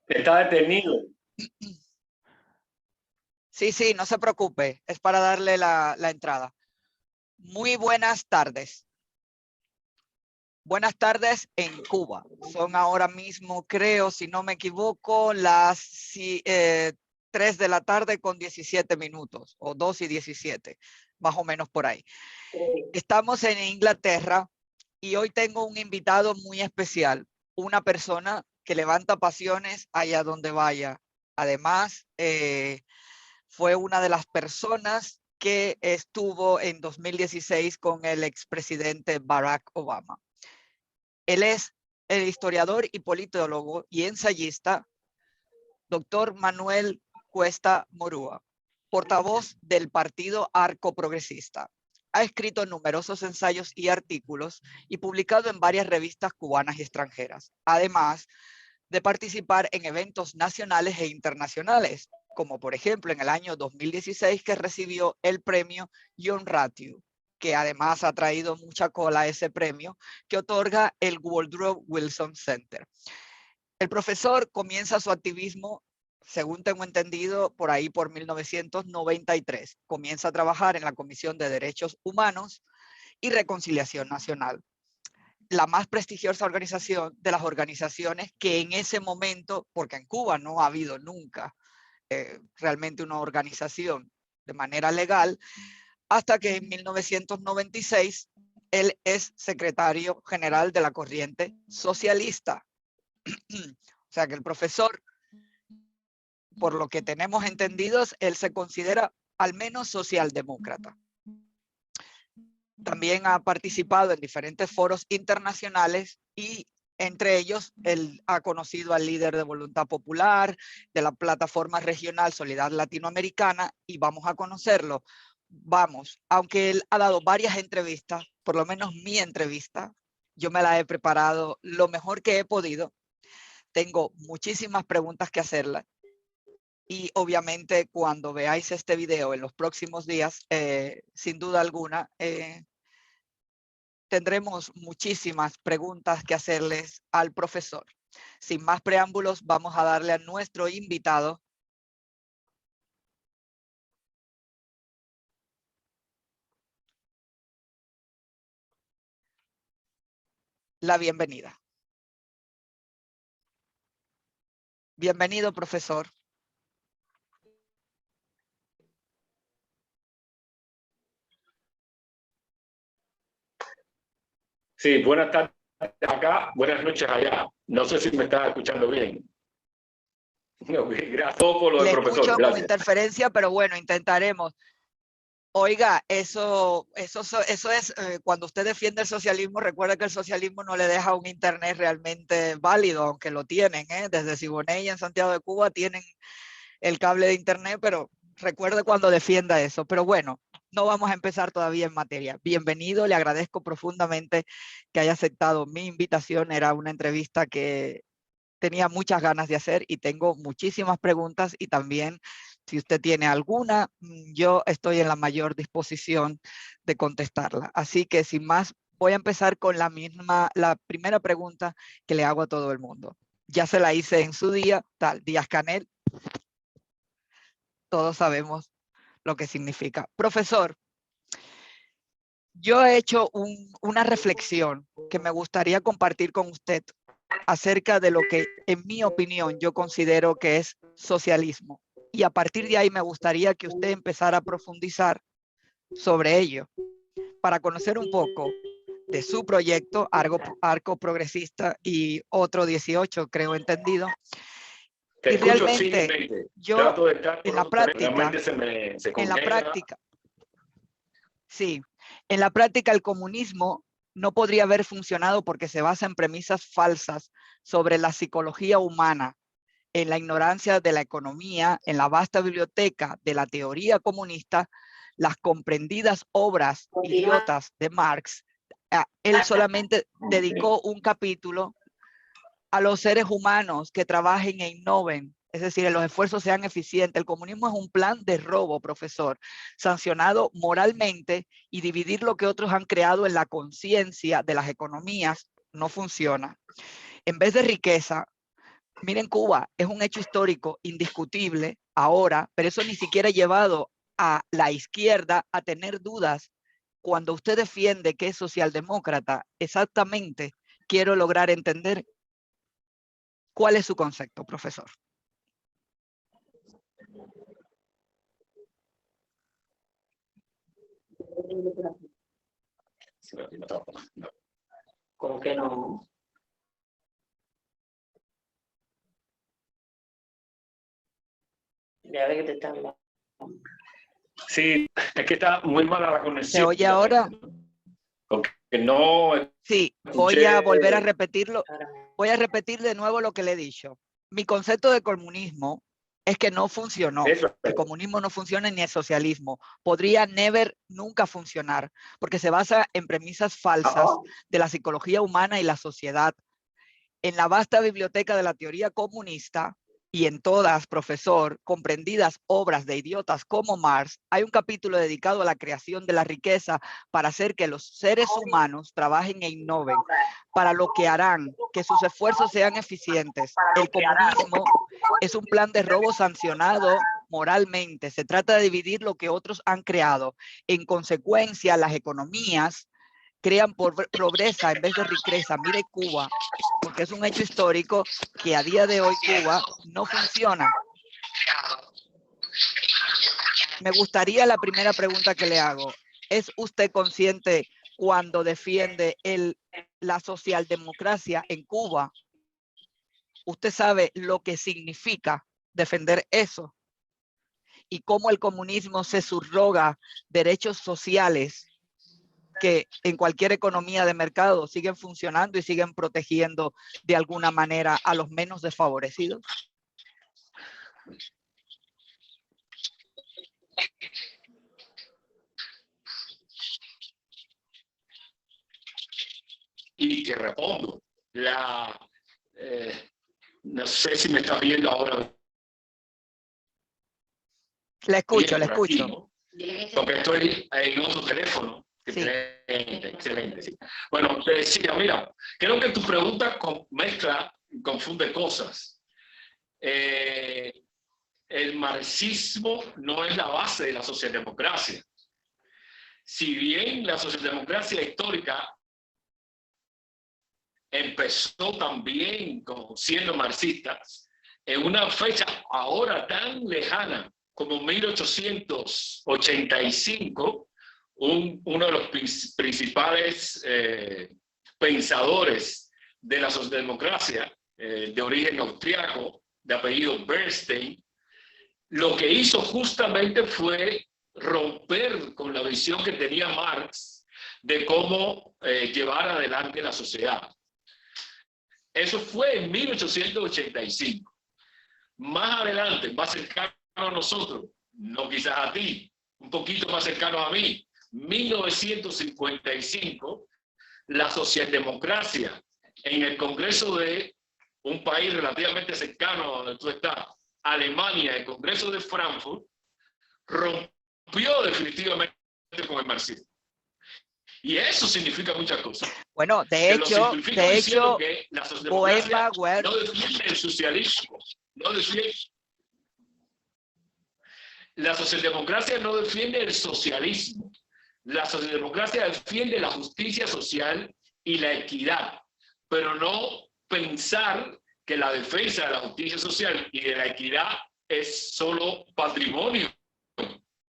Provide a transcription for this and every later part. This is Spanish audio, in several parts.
Está detenido. Sí, no se preocupe, es para darle la entrada. Muy buenas tardes. Buenas tardes en Cuba. Son ahora mismo, creo, si no me equivoco, las 3 de la tarde con 17 minutos, o 2:17, más o menos por ahí. Estamos en Inglaterra y hoy tengo un invitado muy especial, una persona que levanta pasiones allá donde vaya. Además, fue una de las personas que estuvo en 2016 con el expresidente Barack Obama. Él es el historiador y politólogo y ensayista, doctor Manuel Cuesta Morúa, portavoz del Partido Arco Progresista. Ha escrito numerosos ensayos y artículos y publicado en varias revistas cubanas y extranjeras, además de participar en eventos nacionales e internacionales, como por ejemplo en el año 2016 que recibió el premio John Ratio, que además ha traído mucha cola a ese premio que otorga el Woodrow Wilson Center. El profesor comienza su activismo, según tengo entendido, por ahí por 1993. Comienza a trabajar en la Comisión de Derechos Humanos y Reconciliación Nacional, la más prestigiosa organización de las organizaciones que en ese momento, porque en Cuba no ha habido nunca realmente una organización de manera legal, hasta que en 1996 él es secretario general de la corriente socialista. O sea que el profesor, por lo que tenemos entendidos, él se considera al menos socialdemócrata. También ha participado en diferentes foros internacionales y entre ellos él ha conocido al líder de Voluntad Popular, de la plataforma regional Solidaridad Latinoamericana, y vamos a conocerlo. Aunque él ha dado varias entrevistas, por lo menos mi entrevista, yo me la he preparado lo mejor que he podido. Tengo muchísimas preguntas que hacerle. Y obviamente cuando veáis este video en los próximos días, sin duda alguna, tendremos muchísimas preguntas que hacerles al profesor. Sin más preámbulos, vamos a darle a nuestro invitado la bienvenida. Bienvenido, profesor. Sí, buenas tardes acá, buenas noches allá. No sé si me estás escuchando bien. Gracias por lo del Le profesor, escucho con gracias. interferencia, pero bueno, intentaremos. Oiga, eso es, cuando usted defiende el socialismo, recuerde que el socialismo no le deja un internet realmente válido, aunque lo tienen, desde Siboney y en Santiago de Cuba tienen el cable de internet, pero recuerde cuando defienda eso. Pero bueno, no vamos a empezar todavía en materia. Bienvenido, le agradezco profundamente que haya aceptado mi invitación. Era una entrevista que tenía muchas ganas de hacer y tengo muchísimas preguntas, y también si usted tiene alguna, yo estoy en la mayor disposición de contestarla. Así que sin más, voy a empezar con la primera pregunta que le hago a todo el mundo. Ya se la hice en su día, tal, Díaz-Canel, todos sabemos lo que significa. Profesor, yo he hecho una reflexión que me gustaría compartir con usted acerca de lo que, en mi opinión, yo considero que es socialismo. Y a partir de ahí me gustaría que usted empezara a profundizar sobre ello, para conocer un poco de su proyecto, Arco Progresista y otro 18, creo entendido. Te Y escucho realmente civilmente. yo, Trato de estar en por la otro teléfono. práctica, Realmente se en la congela. práctica, sí, en la práctica el comunismo no podría haber funcionado porque se basa en premisas falsas sobre la psicología humana, en la ignorancia de la economía, en la vasta biblioteca de la teoría comunista, las comprendidas obras idiotas de Marx. Él solamente dedicó un capítulo a los seres humanos que trabajen e innoven, es decir, los esfuerzos sean eficientes. El comunismo es un plan de robo, profesor, sancionado moralmente, y dividir lo que otros han creado en la conciencia de las economías no funciona. En vez de riqueza, Miren, Cuba es un hecho histórico indiscutible ahora, pero eso ni siquiera ha llevado a la izquierda a tener dudas. Cuando usted defiende que es socialdemócrata, exactamente quiero lograr entender cuál es su concepto, profesor. ¿Cómo que no? Ya ve que te están... Sí, es que está muy mala la conexión. ¿Se oye ahora? Porque no Sí, voy a volver a escuché. repetirlo. Voy a repetir de nuevo lo que le he dicho. Mi concepto de comunismo es que no funcionó. Eso. El comunismo no funciona ni el socialismo. Podría nunca funcionar, porque se basa en premisas falsas de la psicología humana y la sociedad. En la vasta biblioteca de la teoría comunista y en todas, profesor, comprendidas obras de idiotas como Marx, hay un capítulo dedicado a la creación de la riqueza para hacer que los seres humanos trabajen e innoven, para lo que harán que sus esfuerzos sean eficientes. El comunismo es un plan de robo sancionado moralmente. Se trata de dividir lo que otros han creado. En consecuencia, las economías crean pobreza en vez de riqueza. Mire Cuba, porque es un hecho histórico que a día de hoy Cuba no funciona. Me gustaría la primera pregunta que le hago. ¿Es usted consciente cuando defiende la socialdemocracia en Cuba? ¿Usted sabe lo que significa defender eso? Y cómo el comunismo se subroga derechos sociales que en cualquier economía de mercado siguen funcionando y siguen protegiendo de alguna manera a los menos desfavorecidos? Y te respondo. No sé si me estás viendo ahora. Le escucho, le Por aquí, escucho. ¿no? Porque estoy en otro teléfono. Sí. Excelente, sí. Bueno, te decía, mira, creo que tu pregunta mezcla y confunde cosas. El marxismo no es la base de la socialdemocracia. Si bien la socialdemocracia histórica empezó también siendo marxistas, en una fecha ahora tan lejana como 1885, uno de los principales pensadores de la socialdemocracia, de origen austriaco, de apellido Bernstein, lo que hizo justamente fue romper con la visión que tenía Marx de cómo llevar adelante la sociedad. Eso fue en 1885. Más adelante, más cercano a nosotros, no quizás a ti, un poquito más cercano a mí, 1955, la socialdemocracia en el Congreso de un país relativamente cercano a donde tú estás, Alemania, el Congreso de Frankfurt, rompió definitivamente con el marxismo. Y eso significa muchas cosas. Bueno, de hecho, que la socialdemocracia no defiende el socialismo, la socialdemocracia no defiende el socialismo. La socialdemocracia defiende la justicia social y la equidad, pero no pensar que la defensa de la justicia social y de la equidad es solo patrimonio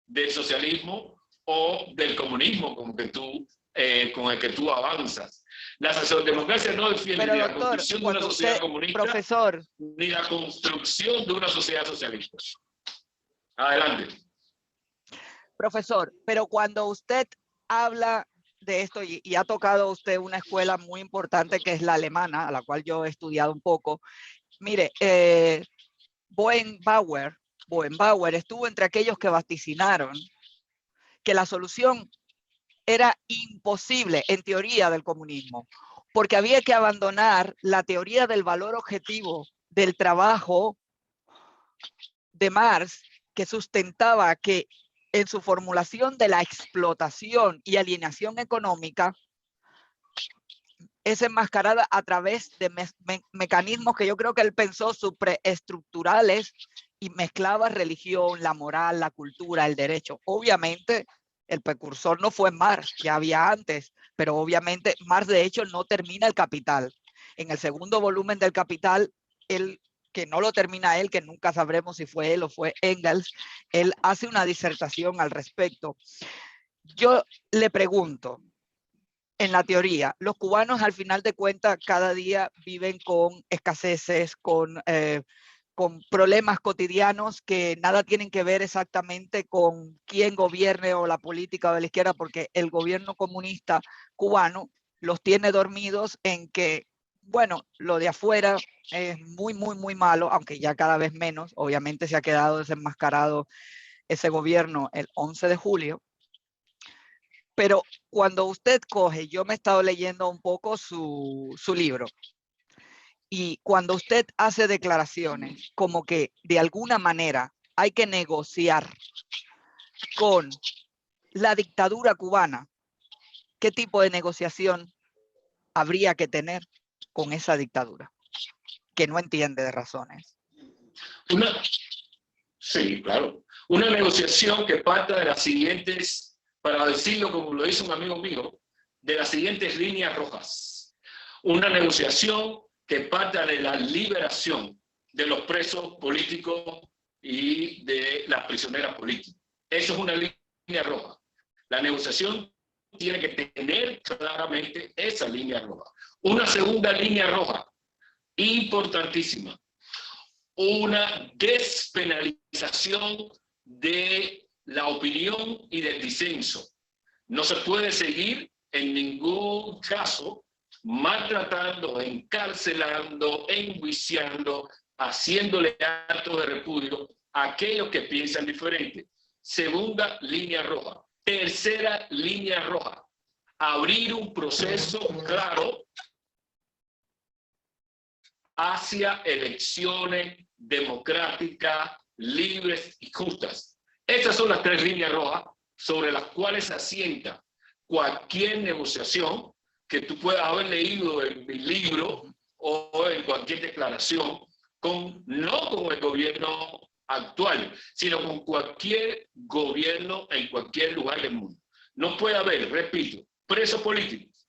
del socialismo o del comunismo con el que tú avanzas. La socialdemocracia no defiende ni la construcción de una sociedad comunista, profesor, ni la construcción de una sociedad socialista. Adelante. Profesor, pero cuando usted habla de esto y ha tocado usted una escuela muy importante que es la alemana, a la cual yo he estudiado un poco. Mire, Boenbauer estuvo entre aquellos que vaticinaron que la solución era imposible en teoría del comunismo, porque había que abandonar la teoría del valor objetivo del trabajo de Marx, que sustentaba que en su formulación de la explotación y alienación económica, es enmascarada a través de mecanismos que yo creo que él pensó superestructurales y mezclaba religión, la moral, la cultura, el derecho. Obviamente, el precursor no fue Marx, ya había antes, pero obviamente Marx de hecho no termina El Capital. En el segundo volumen del Capital, él, que no lo termina él, que nunca sabremos si fue él o fue Engels, él hace una disertación al respecto. Yo le pregunto, en la teoría, los cubanos al final de cuentas cada día viven con escaseces, con problemas cotidianos que nada tienen que ver exactamente con quién gobierne o la política de la izquierda, porque el gobierno comunista cubano los tiene dormidos en que, bueno, lo de afuera es muy, muy, muy malo, aunque ya cada vez menos. Obviamente se ha quedado desenmascarado ese gobierno el 11 de julio. Pero cuando usted coge, yo me he estado leyendo un poco su libro, y cuando usted hace declaraciones como que de alguna manera hay que negociar con la dictadura cubana, ¿qué tipo de negociación habría que tener con esa dictadura que no entiende de razones? Sí, claro. Una negociación que parta de las siguientes, para decirlo como lo dice un amigo mío, de las siguientes líneas rojas. Una negociación que parta de la liberación de los presos políticos y de las prisioneras políticas. Eso es una línea roja. La negociación tiene que tener claramente esa línea roja. Una segunda línea roja, importantísima, una despenalización de la opinión y del disenso. No se puede seguir en ningún caso maltratando, encarcelando, enjuiciando, haciéndole actos de repudio a aquellos que piensan diferente. Segunda línea roja. Tercera línea roja. Abrir un proceso claro hacia elecciones democráticas, libres y justas. Estas son las tres líneas rojas sobre las cuales se asienta cualquier negociación que tú puedas haber leído en mi libro o en cualquier declaración, no con el gobierno actual, sino con cualquier gobierno en cualquier lugar del mundo. No puede haber, repito, presos políticos,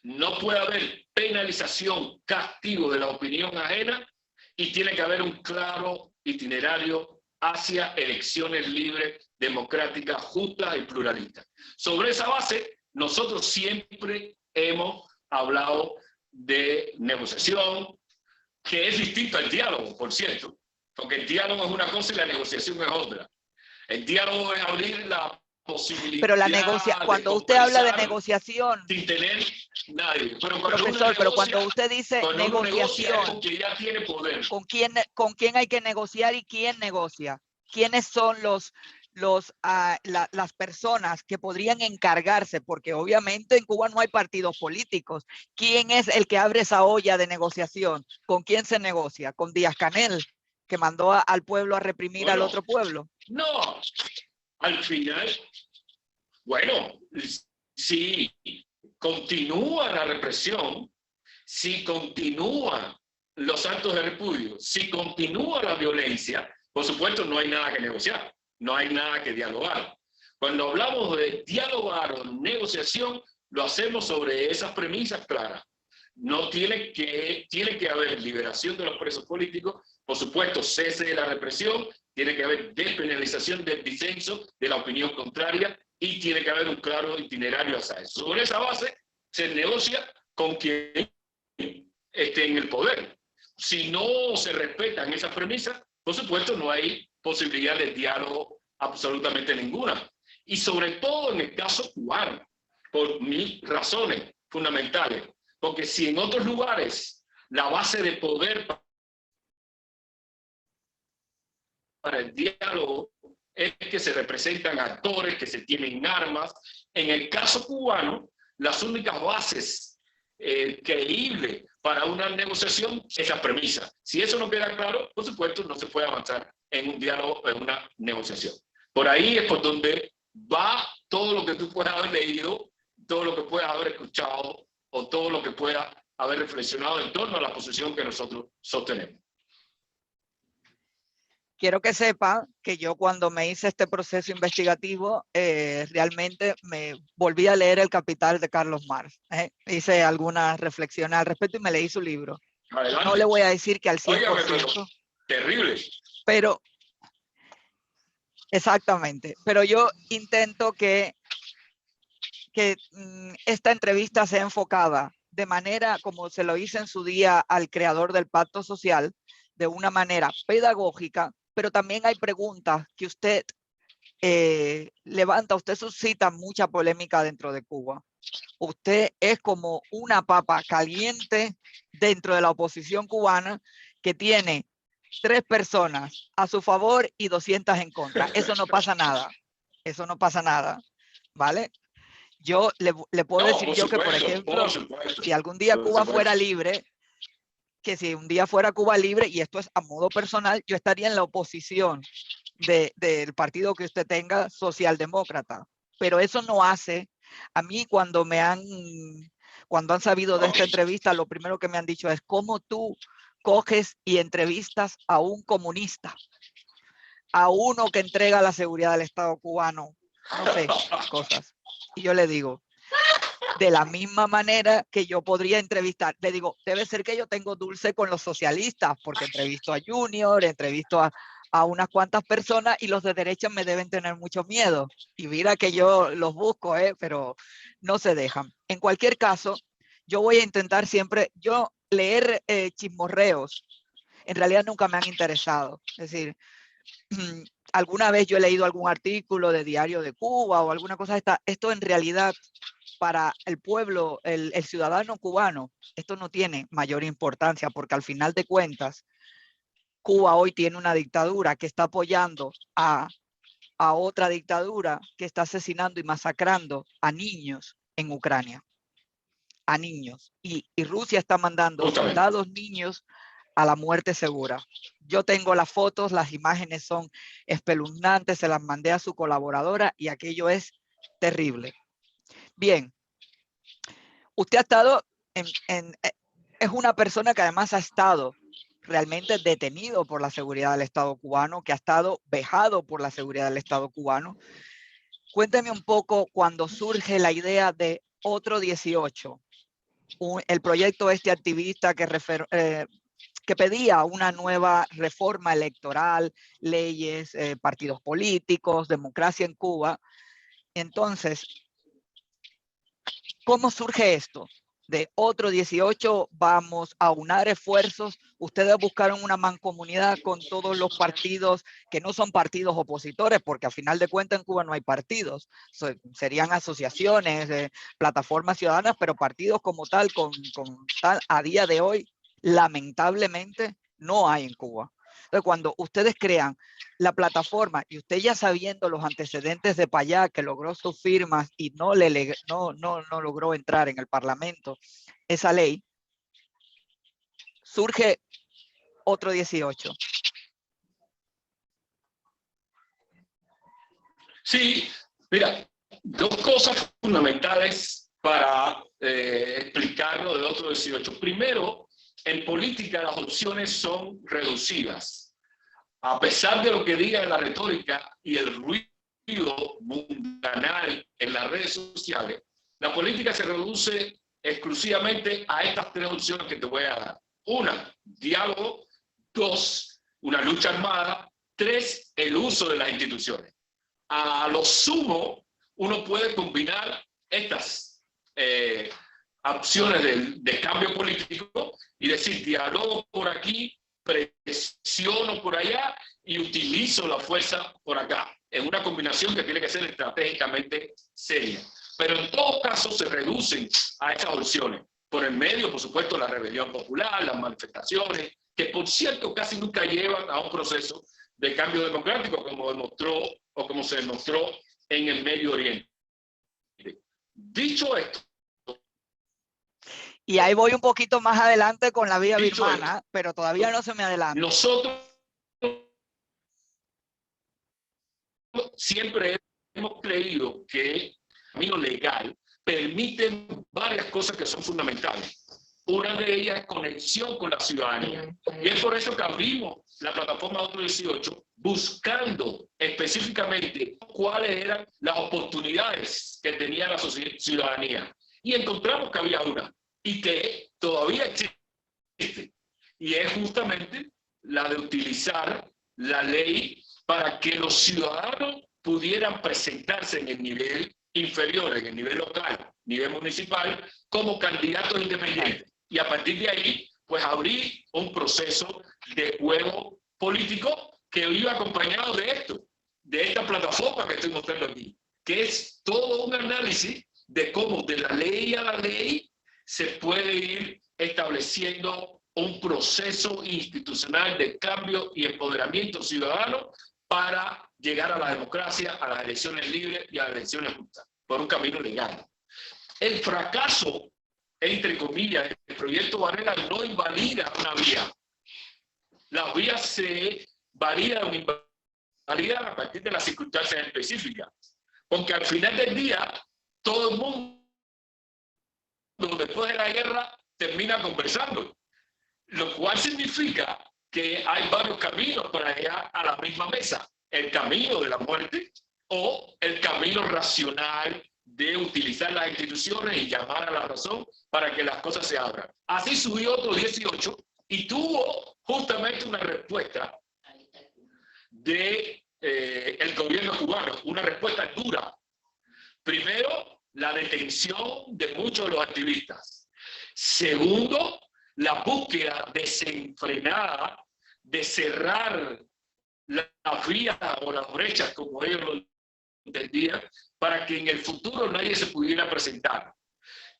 no puede haber penalización, castigo de la opinión ajena, y tiene que haber un claro itinerario hacia elecciones libres, democráticas, justas y pluralistas. Sobre esa base, nosotros siempre hemos hablado de negociación, que es distinto al diálogo, por cierto, porque el diálogo es una cosa y la negociación es otra. El diálogo es abrir la posibilidad. Pero cuando usted habla de negociación, sin tener nadie. Pero profesor, pero cuando usted dice negociación, con quien ya tiene poder. ¿Con quién hay que negociar y quién negocia? ¿Quiénes son las personas que podrían encargarse? Porque obviamente en Cuba no hay partidos políticos. ¿Quién es el que abre esa olla de negociación? ¿Con quién se negocia? ¿Con Díaz-Canel, que mandó al pueblo a reprimir al otro pueblo? No, al final, bueno, si continúa la represión, si continúan los actos de repudio, si continúa la violencia, por supuesto no hay nada que negociar, no hay nada que dialogar. Cuando hablamos de dialogar o negociación, lo hacemos sobre esas premisas claras. No tiene que haber liberación de los presos políticos, por supuesto cese de la represión, tiene que haber despenalización del disenso, de la opinión contraria, y tiene que haber un claro itinerario hacia eso. Sobre esa base se negocia con quien esté en el poder. Si no se respetan esas premisas, por supuesto no hay posibilidad de diálogo absolutamente ninguna. Y sobre todo en el caso cubano, por mis razones fundamentales. Porque si en otros lugares la base de poder para el diálogo es que se representan actores, que se tienen armas, en el caso cubano, las únicas bases creíbles para una negociación es esa premisa. Si eso no queda claro, por supuesto, no se puede avanzar en un diálogo, en una negociación. Por ahí es por donde va todo lo que tú puedas haber leído, todo lo que puedas haber escuchado o todo lo que pueda haber reflexionado en torno a la posición que nosotros sostenemos. Quiero que sepa que yo cuando me hice este proceso investigativo, realmente me volví a leer El Capital de Carlos Marx. Hice algunas reflexiones al respecto y me leí su libro. Adelante. No le voy a decir que al 100%. Óigame, pero terrible. Pero, exactamente. Pero yo intento que esta entrevista sea enfocada de manera como se lo hice en su día al creador del Pacto Social, de una manera pedagógica, pero también hay preguntas que usted levanta, usted suscita mucha polémica dentro de Cuba. Usted es como una papa caliente dentro de la oposición cubana que tiene 3 personas a su favor y 200 en contra. Eso no pasa nada. Eso no pasa nada, ¿vale? Yo le puedo decir yo que, por ejemplo, si algún día Cuba fuera libre, que si un día fuera Cuba libre, y esto es a modo personal, yo estaría en la oposición del partido que usted tenga, socialdemócrata. Pero eso no hace, a mí cuando han sabido de esta entrevista, lo primero que me han dicho es cómo tú coges y entrevistas a un comunista, a uno que entrega la seguridad del Estado cubano, no sé, cosas. Y yo le digo, de la misma manera que yo podría entrevistar, le digo, debe ser que yo tengo dulce con los socialistas, porque entrevisto a Junior, entrevisto a unas cuantas personas y los de derecha me deben tener mucho miedo. Y mira que yo los busco, pero no se dejan. En cualquier caso, yo voy a intentar siempre, yo leer chismorreos, en realidad nunca me han interesado. Es decir, alguna vez yo he leído algún artículo de Diario de Cuba o alguna cosa de esta. Esto en realidad para el pueblo, el ciudadano cubano, esto no tiene mayor importancia porque al final de cuentas, Cuba hoy tiene una dictadura que está apoyando a otra dictadura que está asesinando y masacrando a niños en Ucrania. A niños. Y Rusia está mandando soldados niños a la muerte segura. Yo tengo las fotos, las imágenes son espeluznantes, se las mandé a su colaboradora y aquello es terrible. Bien, usted ha estado es una persona que además ha estado realmente detenido por la seguridad del Estado cubano, que ha estado vejado por la seguridad del Estado cubano. Cuénteme un poco cuando surge la idea de Otro 18, el proyecto activista que pedía una nueva reforma electoral, leyes, partidos políticos, democracia en Cuba. Entonces, ¿cómo surge esto? De Otro 18, vamos a unar esfuerzos. Ustedes buscaron una mancomunidad con todos los partidos que no son partidos opositores, porque al final de cuentas en Cuba no hay partidos. Serían asociaciones, plataformas ciudadanas, pero partidos como tal, con tal, a día de hoy, lamentablemente, no hay en Cuba. Entonces, cuando ustedes crean la plataforma y usted ya sabiendo los antecedentes de Payá, que logró sus firmas y no logró entrar en el Parlamento esa ley, surge Otro 18. Sí, mira, 2 cosas fundamentales para explicarlo de Otro 18. Primero, en política las opciones son reducidas. A pesar de lo que diga la retórica y el ruido mundanal en las redes sociales, la política se reduce exclusivamente a estas 3 opciones que te voy a dar. 1, diálogo. 2, una lucha armada. 3, el uso de las instituciones. A lo sumo, uno puede combinar estas opciones de cambio político y decir, diálogo por aquí, presiono por allá y utilizo la fuerza por acá. Es una combinación que tiene que ser estratégicamente seria. Pero en todo caso se reducen a estas opciones. Por el medio, por supuesto, la rebelión popular, las manifestaciones, que por cierto casi nunca llevan a un proceso de cambio democrático, como se demostró en el Medio Oriente. Dicho esto, y ahí voy un poquito más adelante con la vía birmana, pero todavía no se me adelanta. Nosotros siempre hemos creído que el camino legal permiten varias cosas que son fundamentales. Una de ellas es conexión con la ciudadanía. Y es por eso que abrimos la plataforma Otro 18, buscando específicamente cuáles eran las oportunidades que tenía la ciudadanía. Y encontramos que había una, y que todavía existe. Y es justamente la de utilizar la ley para que los ciudadanos pudieran presentarse en el nivel inferior, en el nivel local, nivel municipal, como candidatos independientes. Y a partir de ahí, pues abrí un proceso de juego político que iba acompañado de esto, de esta plataforma que estoy mostrando aquí, que es todo un análisis de cómo de la ley a la ley se puede ir estableciendo un proceso institucional de cambio y empoderamiento ciudadano para llegar a la democracia, a las elecciones libres y a las elecciones justas, por un camino legal. El fracaso, entre comillas, del proyecto Varela no invalida una vía. Las vías se validan a partir de las circunstancias específicas, porque al final del día, todo el mundo, después de la guerra, termina conversando, lo cual significa que hay varios caminos para llegar a la misma mesa: el camino de la muerte o el camino racional de utilizar las instituciones y llamar a la razón para que las cosas se abran. Así subió Otro 18 y tuvo justamente una respuesta de el gobierno cubano, una respuesta dura. Primero, la detención de muchos de los activistas. Segundo, la búsqueda desenfrenada de cerrar las vías o las brechas, como ellos lo entendían, para que en el futuro nadie se pudiera presentar.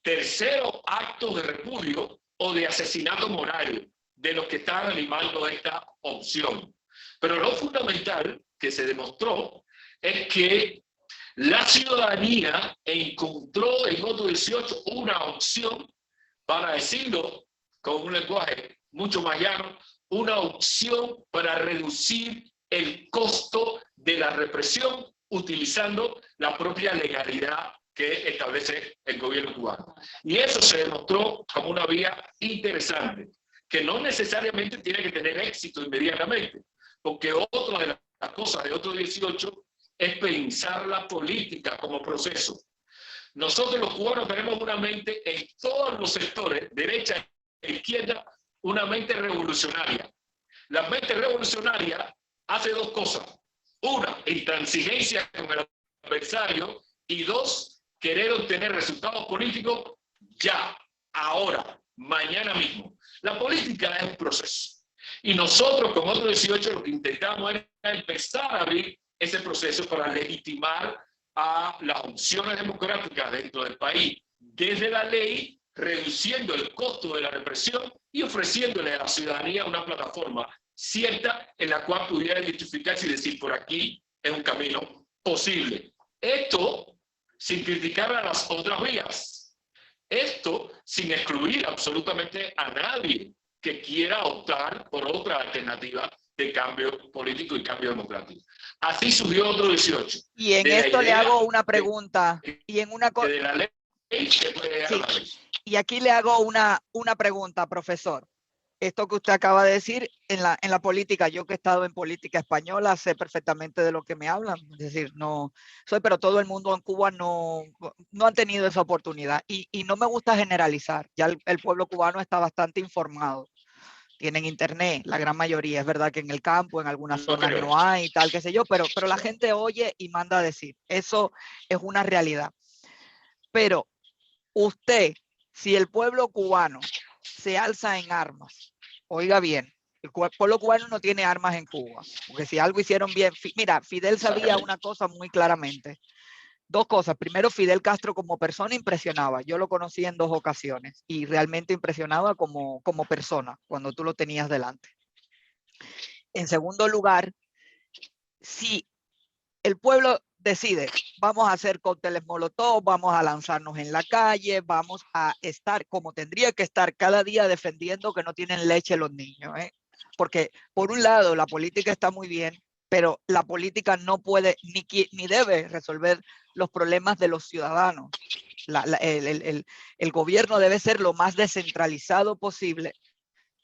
Tercero, actos de repudio o de asesinato moral de los que están animando esta opción. Pero lo fundamental que se demostró es que la ciudadanía encontró en Otro 18 una opción, para decirlo con un lenguaje mucho más llano, una opción para reducir el costo de la represión utilizando la propia legalidad que establece el gobierno cubano. Y eso se demostró como una vía interesante, que no necesariamente tiene que tener éxito inmediatamente, porque otra de las cosas de Otro 18 es pensar la política como proceso. Nosotros los cubanos tenemos una mente en todos los sectores, derecha e izquierda, una mente revolucionaria. La mente revolucionaria hace dos cosas: una, intransigencia con el adversario, y dos, querer obtener resultados políticos ya, ahora, mañana mismo. La política es un proceso. Y nosotros, con Otro 18, lo que intentamos era empezar a abrir ese proceso para legitimar a las opciones democráticas dentro del país, desde la ley, reduciendo el costo de la represión y ofreciéndole a la ciudadanía una plataforma cierta en la cual pudiera identificarse y decir: por aquí es un camino posible. Esto sin criticar a las otras vías. Esto sin excluir absolutamente a nadie que quiera optar por otra alternativa de cambio político y cambio democrático. Así subió Otro 18. Y en esto le hago una pregunta. Y en una de la ley se puede llegar a la ley. Y aquí le hago una pregunta, profesor. Esto que usted acaba de decir, en la política, yo que he estado en política española, sé perfectamente de lo que me hablan. Es decir, no soy, pero todo el mundo en Cuba no han tenido esa oportunidad. Y no me gusta generalizar. Ya el pueblo cubano está bastante informado. Tienen internet, la gran mayoría. Es verdad que en el campo, en algunas zonas no hay, tal, qué sé yo, pero la gente oye y manda a decir. Eso es una realidad. Pero usted, si el pueblo cubano se alza en armas, oiga bien, el pueblo cubano no tiene armas en Cuba, porque si algo hicieron bien, mira, Fidel sabía una cosa muy claramente. Dos cosas. Primero, Fidel Castro como persona impresionaba. Yo lo conocí en 2 ocasiones y realmente impresionaba como persona cuando tú lo tenías delante. En segundo lugar, si el pueblo decide, vamos a hacer cócteles molotov, vamos a lanzarnos en la calle, vamos a estar como tendría que estar cada día defendiendo que no tienen leche los niños, ¿eh? Porque por un lado la política está muy bien, pero la política no puede ni debe resolver los problemas de los ciudadanos. El gobierno debe ser lo más descentralizado posible,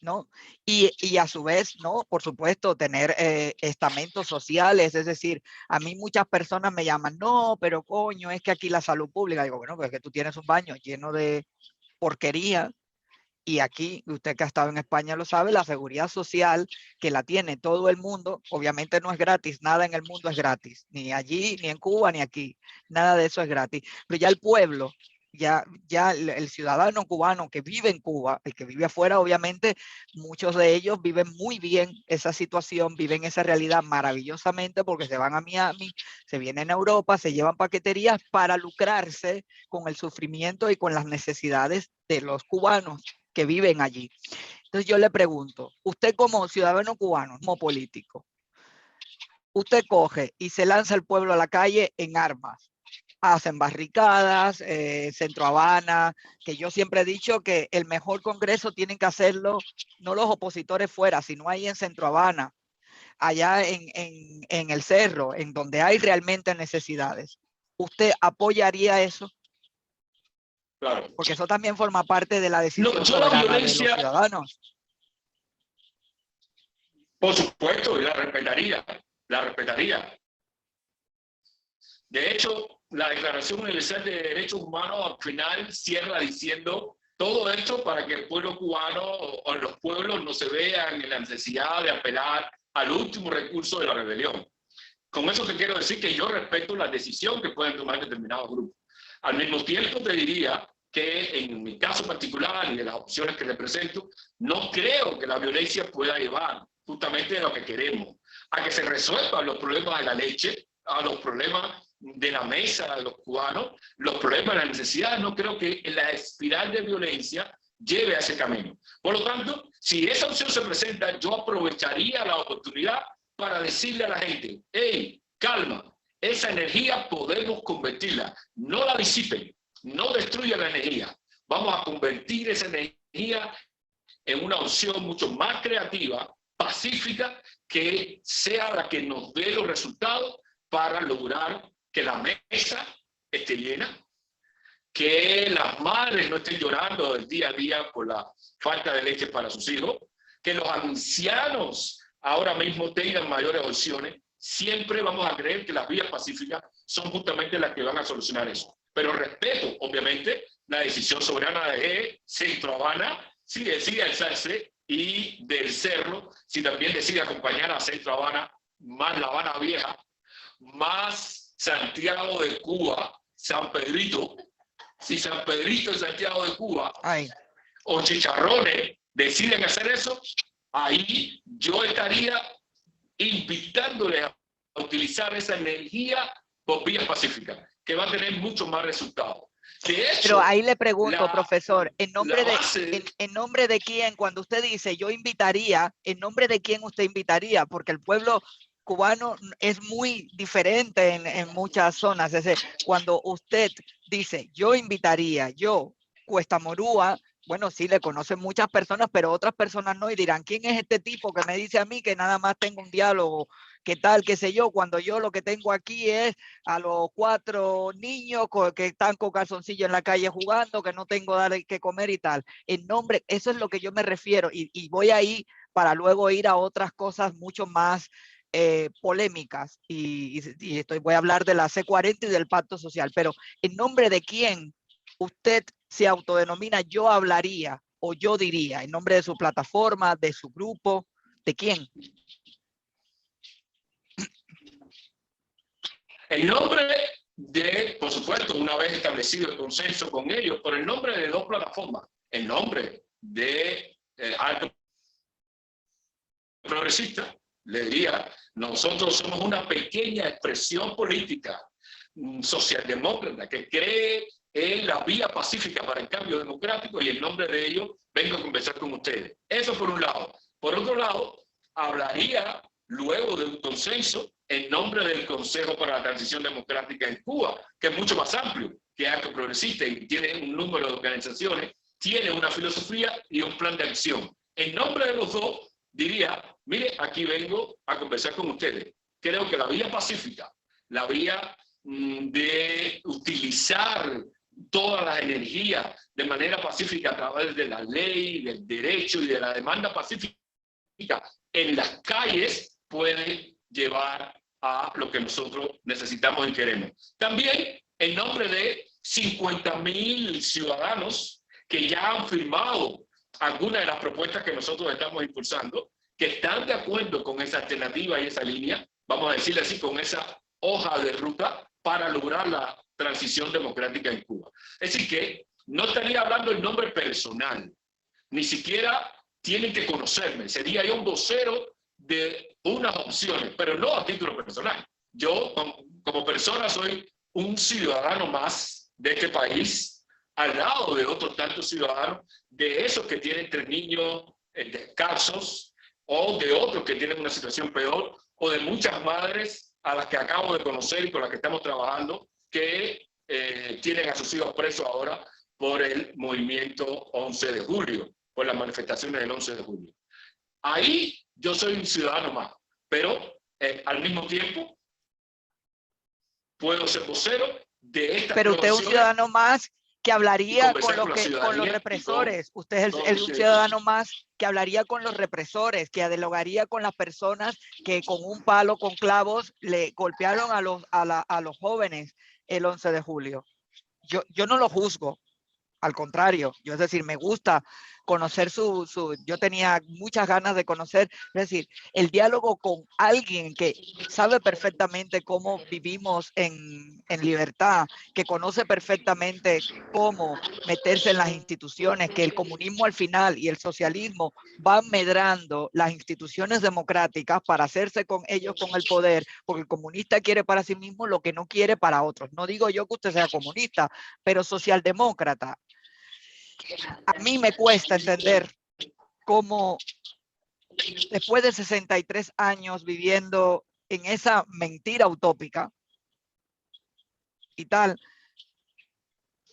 ¿no? Y a su vez, ¿no? Por supuesto, tener estamentos sociales, es decir, a mí muchas personas me llaman, no, pero coño, es que aquí la salud pública, digo, bueno, pues es que tú tienes un baño lleno de porquería, y aquí, usted que ha estado en España lo sabe, la seguridad social que la tiene todo el mundo, obviamente no es gratis, nada en el mundo es gratis, ni allí, ni en Cuba, ni aquí, nada de eso es gratis, pero ya el pueblo, ya el ciudadano cubano que vive en Cuba, el que vive afuera, obviamente, muchos de ellos viven muy bien esa situación, viven esa realidad maravillosamente porque se van a Miami, se vienen a Europa, se llevan paqueterías para lucrarse con el sufrimiento y con las necesidades de los cubanos que viven allí. Entonces yo le pregunto, usted como ciudadano cubano, como político, usted coge y se lanza al pueblo a la calle en armas, hacen barricadas, Centro Habana, que yo siempre he dicho que el mejor congreso tienen que hacerlo no los opositores fuera, sino ahí en Centro Habana, allá en el cerro, en donde hay realmente necesidades. ¿Usted apoyaría eso? Claro. Porque eso también forma parte de la decisión No, yo la soberana de los violencia, ciudadanos. por supuesto, y la respetaría, la respetaría. De hecho, la Declaración Universal de Derechos Humanos al final cierra diciendo todo esto para que el pueblo cubano o los pueblos no se vean en la necesidad de apelar al último recurso de la rebelión. Con eso te quiero decir que yo respeto la decisión que pueden tomar determinados grupos. Al mismo tiempo te diría que en mi caso particular y de las opciones que le presento, no creo que la violencia pueda llevar justamente a lo que queremos, a que se resuelvan los problemas de la leche, a los problemas de la mesa de los cubanos, los problemas de la necesidad. No creo que la espiral de violencia lleve a ese camino. Por lo tanto, si esa opción se presenta, yo aprovecharía la oportunidad para decirle a la gente, hey, calma, esa energía podemos convertirla, no la disipen, no destruyan la energía, vamos a convertir esa energía en una opción mucho más creativa, pacífica, que sea la que nos dé los resultados para lograr que la mesa esté llena, que las madres no estén llorando del día a día por la falta de leche para sus hijos, que los ancianos ahora mismo tengan mayores opciones. Siempre vamos a creer que las vías pacíficas son justamente las que van a solucionar eso. Pero respeto, obviamente, la decisión soberana de Centro Habana, si decide alzarse, y del Cerro, si también decide acompañar a Centro Habana, más La Habana Vieja, más Santiago de Cuba, San Pedrito, si San Pedrito y Santiago de Cuba o Chicharrones deciden hacer eso, ahí yo estaría invitándole a utilizar esa energía por vías pacíficas, que va a tener mucho más resultados. De hecho, pero ahí le pregunto, profesor, ¿en nombre de quién, cuando usted dice yo invitaría, en nombre de quién usted invitaría? Porque el pueblo cubano es muy diferente en muchas zonas. Es decir, cuando usted dice yo invitaría, yo, Cuesta Morúa, bueno, sí, le conocen muchas personas, pero otras personas no, y dirán, ¿quién es este tipo que me dice a mí que nada más tengo un diálogo? ¿Qué tal? ¿Qué sé yo? Cuando yo lo que tengo aquí es a los 4 niños que están con calzoncillo en la calle jugando, que no tengo dar que comer y tal. En nombre, eso es lo que yo me refiero, y voy ahí para luego ir a otras cosas mucho más polémicas, y voy a hablar de la C40 y del pacto social, pero ¿en nombre de quién usted se autodenomina yo hablaría o yo diría? ¿En nombre de su plataforma, de su grupo, de quién? En nombre de, por supuesto, una vez establecido el consenso con ellos, por el nombre de dos plataformas, en nombre de Alto Progresista, le diría, nosotros somos una pequeña expresión política socialdemócrata que cree en la vía pacífica para el cambio democrático, y en nombre de ello vengo a conversar con ustedes. Eso por un lado. Por otro lado, hablaría luego de un consenso en nombre del Consejo para la Transición Democrática en Cuba, que es mucho más amplio que Acto Progresista y tiene un número de organizaciones, tiene una filosofía y un plan de acción. En nombre de los dos, diría, mire, aquí vengo a conversar con ustedes. Creo que la vía pacífica, la vía de utilizar todas las energías de manera pacífica a través de la ley, del derecho y de la demanda pacífica en las calles, puede llevar a lo que nosotros necesitamos y queremos. También en nombre de 50.000 ciudadanos que ya han firmado algunas de las propuestas que nosotros estamos impulsando, que están de acuerdo con esa alternativa y esa línea, vamos a decirle así, con esa hoja de ruta para lograr la transición democrática en Cuba. Es decir, que no estaría hablando en nombre personal, ni siquiera tienen que conocerme, sería yo un vocero de unas opciones, pero no a título personal. Yo, como persona, soy un ciudadano más de este país, al lado de otros tantos ciudadanos, de esos que tienen 3 niños descalzos, o de otros que tienen una situación peor, o de muchas madres a las que acabo de conocer y con las que estamos trabajando, que tienen a sus hijos presos ahora por el movimiento 11 de julio, por las manifestaciones del 11 de julio. Ahí yo soy un ciudadano más, pero al mismo tiempo puedo ser vocero de estas. Pero usted es un ciudadano más que hablaría con los represores. Usted es un ciudadano más que hablaría con los represores, que dialogaría con las personas que con un palo, con clavos, le golpearon a los jóvenes el 11 de julio. Yo no lo juzgo. Al contrario, yo, es decir, me gusta conocer yo tenía muchas ganas de conocer, es decir, el diálogo con alguien que sabe perfectamente cómo vivimos en libertad, que conoce perfectamente cómo meterse en las instituciones, que el comunismo al final y el socialismo van medrando las instituciones democráticas para hacerse con ellos con el poder, porque el comunista quiere para sí mismo lo que no quiere para otros. No digo yo que usted sea comunista, pero socialdemócrata. A mí me cuesta entender cómo después de 63 años viviendo en esa mentira utópica y tal,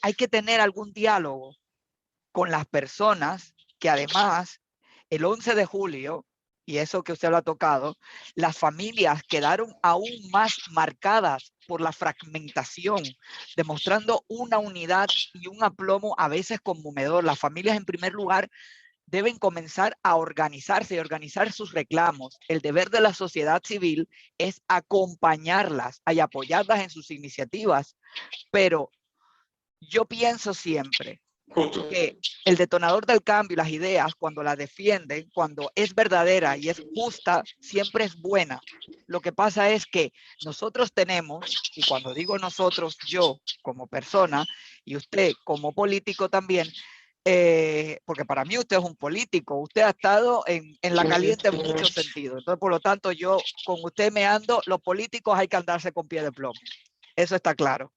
hay que tener algún diálogo con las personas que además el 11 de julio, y eso que usted lo ha tocado, las familias quedaron aún más marcadas por la fragmentación, demostrando una unidad y un aplomo a veces conmovedor. Las familias, en primer lugar, deben comenzar a organizarse y organizar sus reclamos. El deber de la sociedad civil es acompañarlas y apoyarlas en sus iniciativas, pero yo pienso siempre que el detonador del cambio y las ideas, cuando las defienden, cuando es verdadera y es justa, siempre es buena. Lo que pasa es que nosotros tenemos, y cuando digo nosotros, yo como persona y usted como político también, porque para mí usted es un político, usted ha estado en la caliente en muchos sentidos. Entonces, por lo tanto, yo con usted me ando, los políticos hay que andarse con pie de plomo. Eso está claro.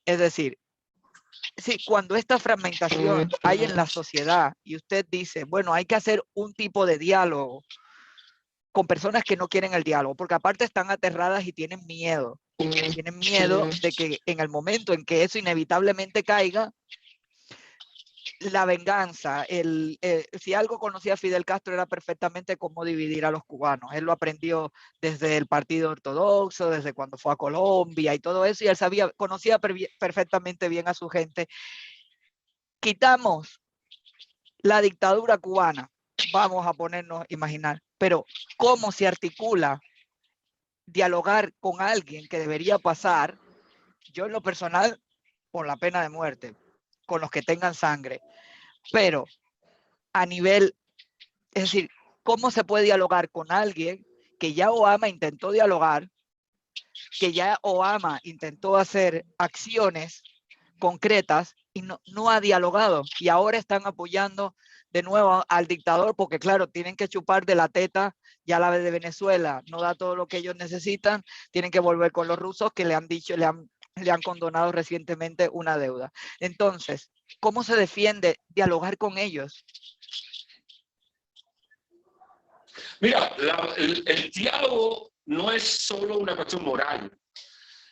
Es decir, sí, cuando esta fragmentación hay en la sociedad y usted dice, bueno, hay que hacer un tipo de diálogo con personas que no quieren el diálogo, porque aparte están aterradas y tienen miedo de que en el momento en que eso inevitablemente caiga, la venganza, si algo conocía Fidel Castro era perfectamente cómo dividir a los cubanos. Él lo aprendió desde el Partido Ortodoxo, desde cuando fue a Colombia y todo eso, y él conocía perfectamente bien a su gente. Quitamos la dictadura cubana, vamos a ponernos a imaginar, pero ¿cómo se articula dialogar con alguien que debería pasar, yo en lo personal, por la pena de muerte, con los que tengan sangre? Pero a nivel, es decir, ¿cómo se puede dialogar con alguien que ya Obama intentó dialogar, que ya Obama intentó hacer acciones concretas y no ha dialogado? Y ahora están apoyando de nuevo al dictador porque, claro, tienen que chupar de la teta, ya la de Venezuela no da todo lo que ellos necesitan, tienen que volver con los rusos que le han dicho, le han condonado recientemente una deuda. Entonces, ¿cómo se defiende dialogar con ellos? Mira, el diálogo no es solo una cuestión moral.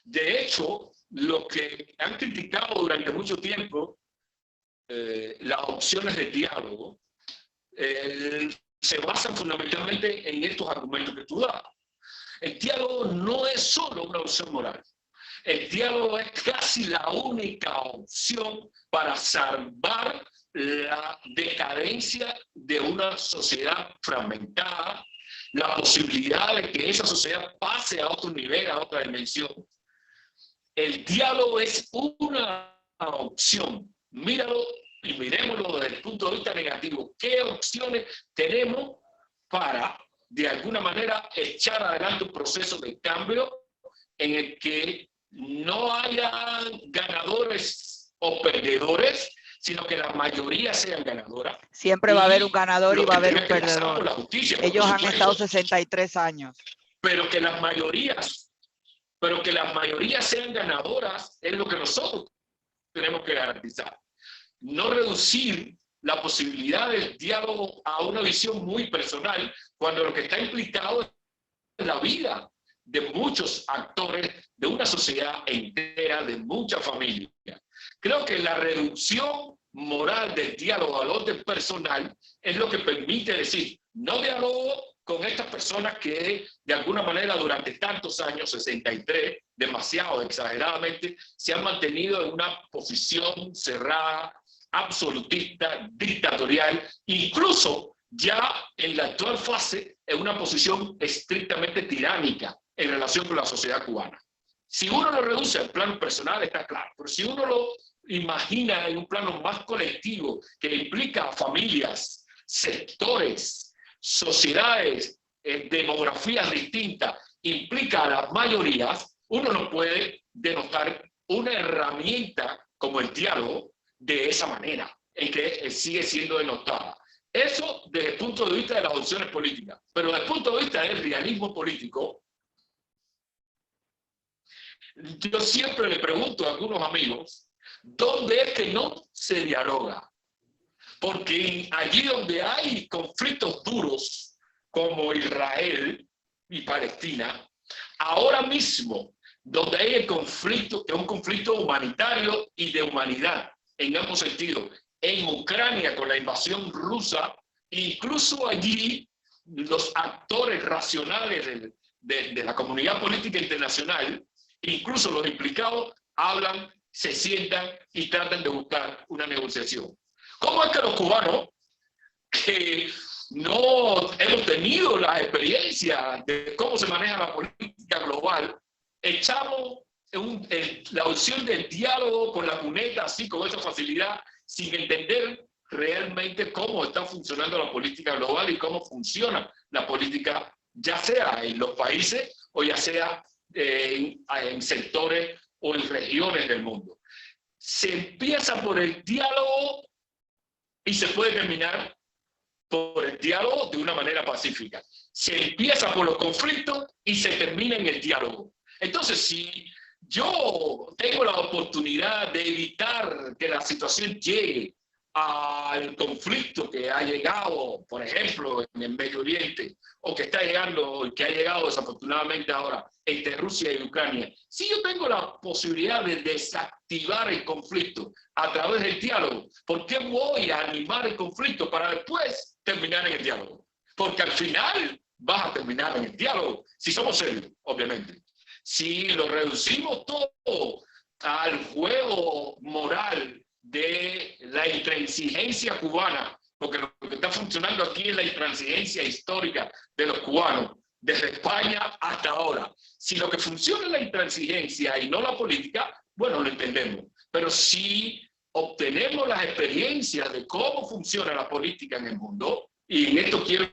De hecho, los que han criticado durante mucho tiempo las opciones de diálogo se basan fundamentalmente en estos argumentos que tú das. El diálogo no es solo una opción moral. El diálogo es casi la única opción para salvar la decadencia de una sociedad fragmentada, la posibilidad de que esa sociedad pase a otro nivel, a otra dimensión. El diálogo es una opción. Míralo y miremoslo desde el punto de vista negativo. ¿Qué opciones tenemos para, de alguna manera, echar adelante un proceso de cambio en el que no haya ganadores o perdedores, sino que la mayoría sean ganadoras? Siempre va a haber un ganador y va a haber un por la perdedor. justicia, Ellos han supuesto, estado 63 años. pero que las mayorías sean ganadoras es lo que nosotros tenemos que garantizar. No reducir la posibilidad del diálogo a una visión muy personal, cuando lo que está implicado es la vida de muchos actores, de una sociedad entera, de muchas familias. Creo que la reducción moral del diálogo al orden personal es lo que permite decir, no diálogo con estas personas que de alguna manera durante tantos años, 63, demasiado exageradamente, se han mantenido en una posición cerrada, absolutista, dictatorial, incluso ya en la actual fase en una posición estrictamente tiránica en relación con la sociedad cubana. Si uno lo reduce al plano personal, está claro, pero si uno lo imagina en un plano más colectivo, que implica familias, sectores, sociedades, demografías distintas, implica a las mayorías, uno no puede denotar una herramienta como el diálogo de esa manera, en que sigue siendo denotada. Eso desde el punto de vista de las opciones políticas, pero desde el punto de vista del realismo político, yo siempre le pregunto a algunos amigos, ¿dónde es que no se dialoga? Porque allí donde hay conflictos duros, como Israel y Palestina, ahora mismo, donde hay el conflicto, que es un conflicto humanitario y de humanidad, en ambos sentidos, en Ucrania con la invasión rusa, incluso allí los actores racionales de la comunidad política internacional, incluso los implicados, hablan, se sientan y tratan de buscar una negociación. ¿Cómo es que los cubanos, que no hemos tenido la experiencia de cómo se maneja la política global, echamos la opción del diálogo con la cuneta, así con esa facilidad, sin entender realmente cómo está funcionando la política global y cómo funciona la política, ya sea en los países o ya sea en sectores o en regiones del mundo? Se empieza por el diálogo y se puede terminar por el diálogo de una manera pacífica. Se empieza por los conflictos y se termina en el diálogo. Entonces, si yo tengo la oportunidad de evitar que la situación llegue al conflicto que ha llegado, por ejemplo, en el Medio Oriente, o que está llegando, que ha llegado desafortunadamente ahora entre Rusia y Ucrania, si yo tengo la posibilidad de desactivar el conflicto a través del diálogo, ¿por qué voy a animar el conflicto para después terminar en el diálogo? Porque al final vas a terminar en el diálogo, si somos serios, obviamente. Si lo reducimos todo al juego moral de la intransigencia cubana, porque lo que está funcionando aquí es la intransigencia histórica de los cubanos, desde España hasta ahora. Si lo que funciona es la intransigencia y no la política, bueno, lo entendemos. Pero si obtenemos las experiencias de cómo funciona la política en el mundo, y en esto quiero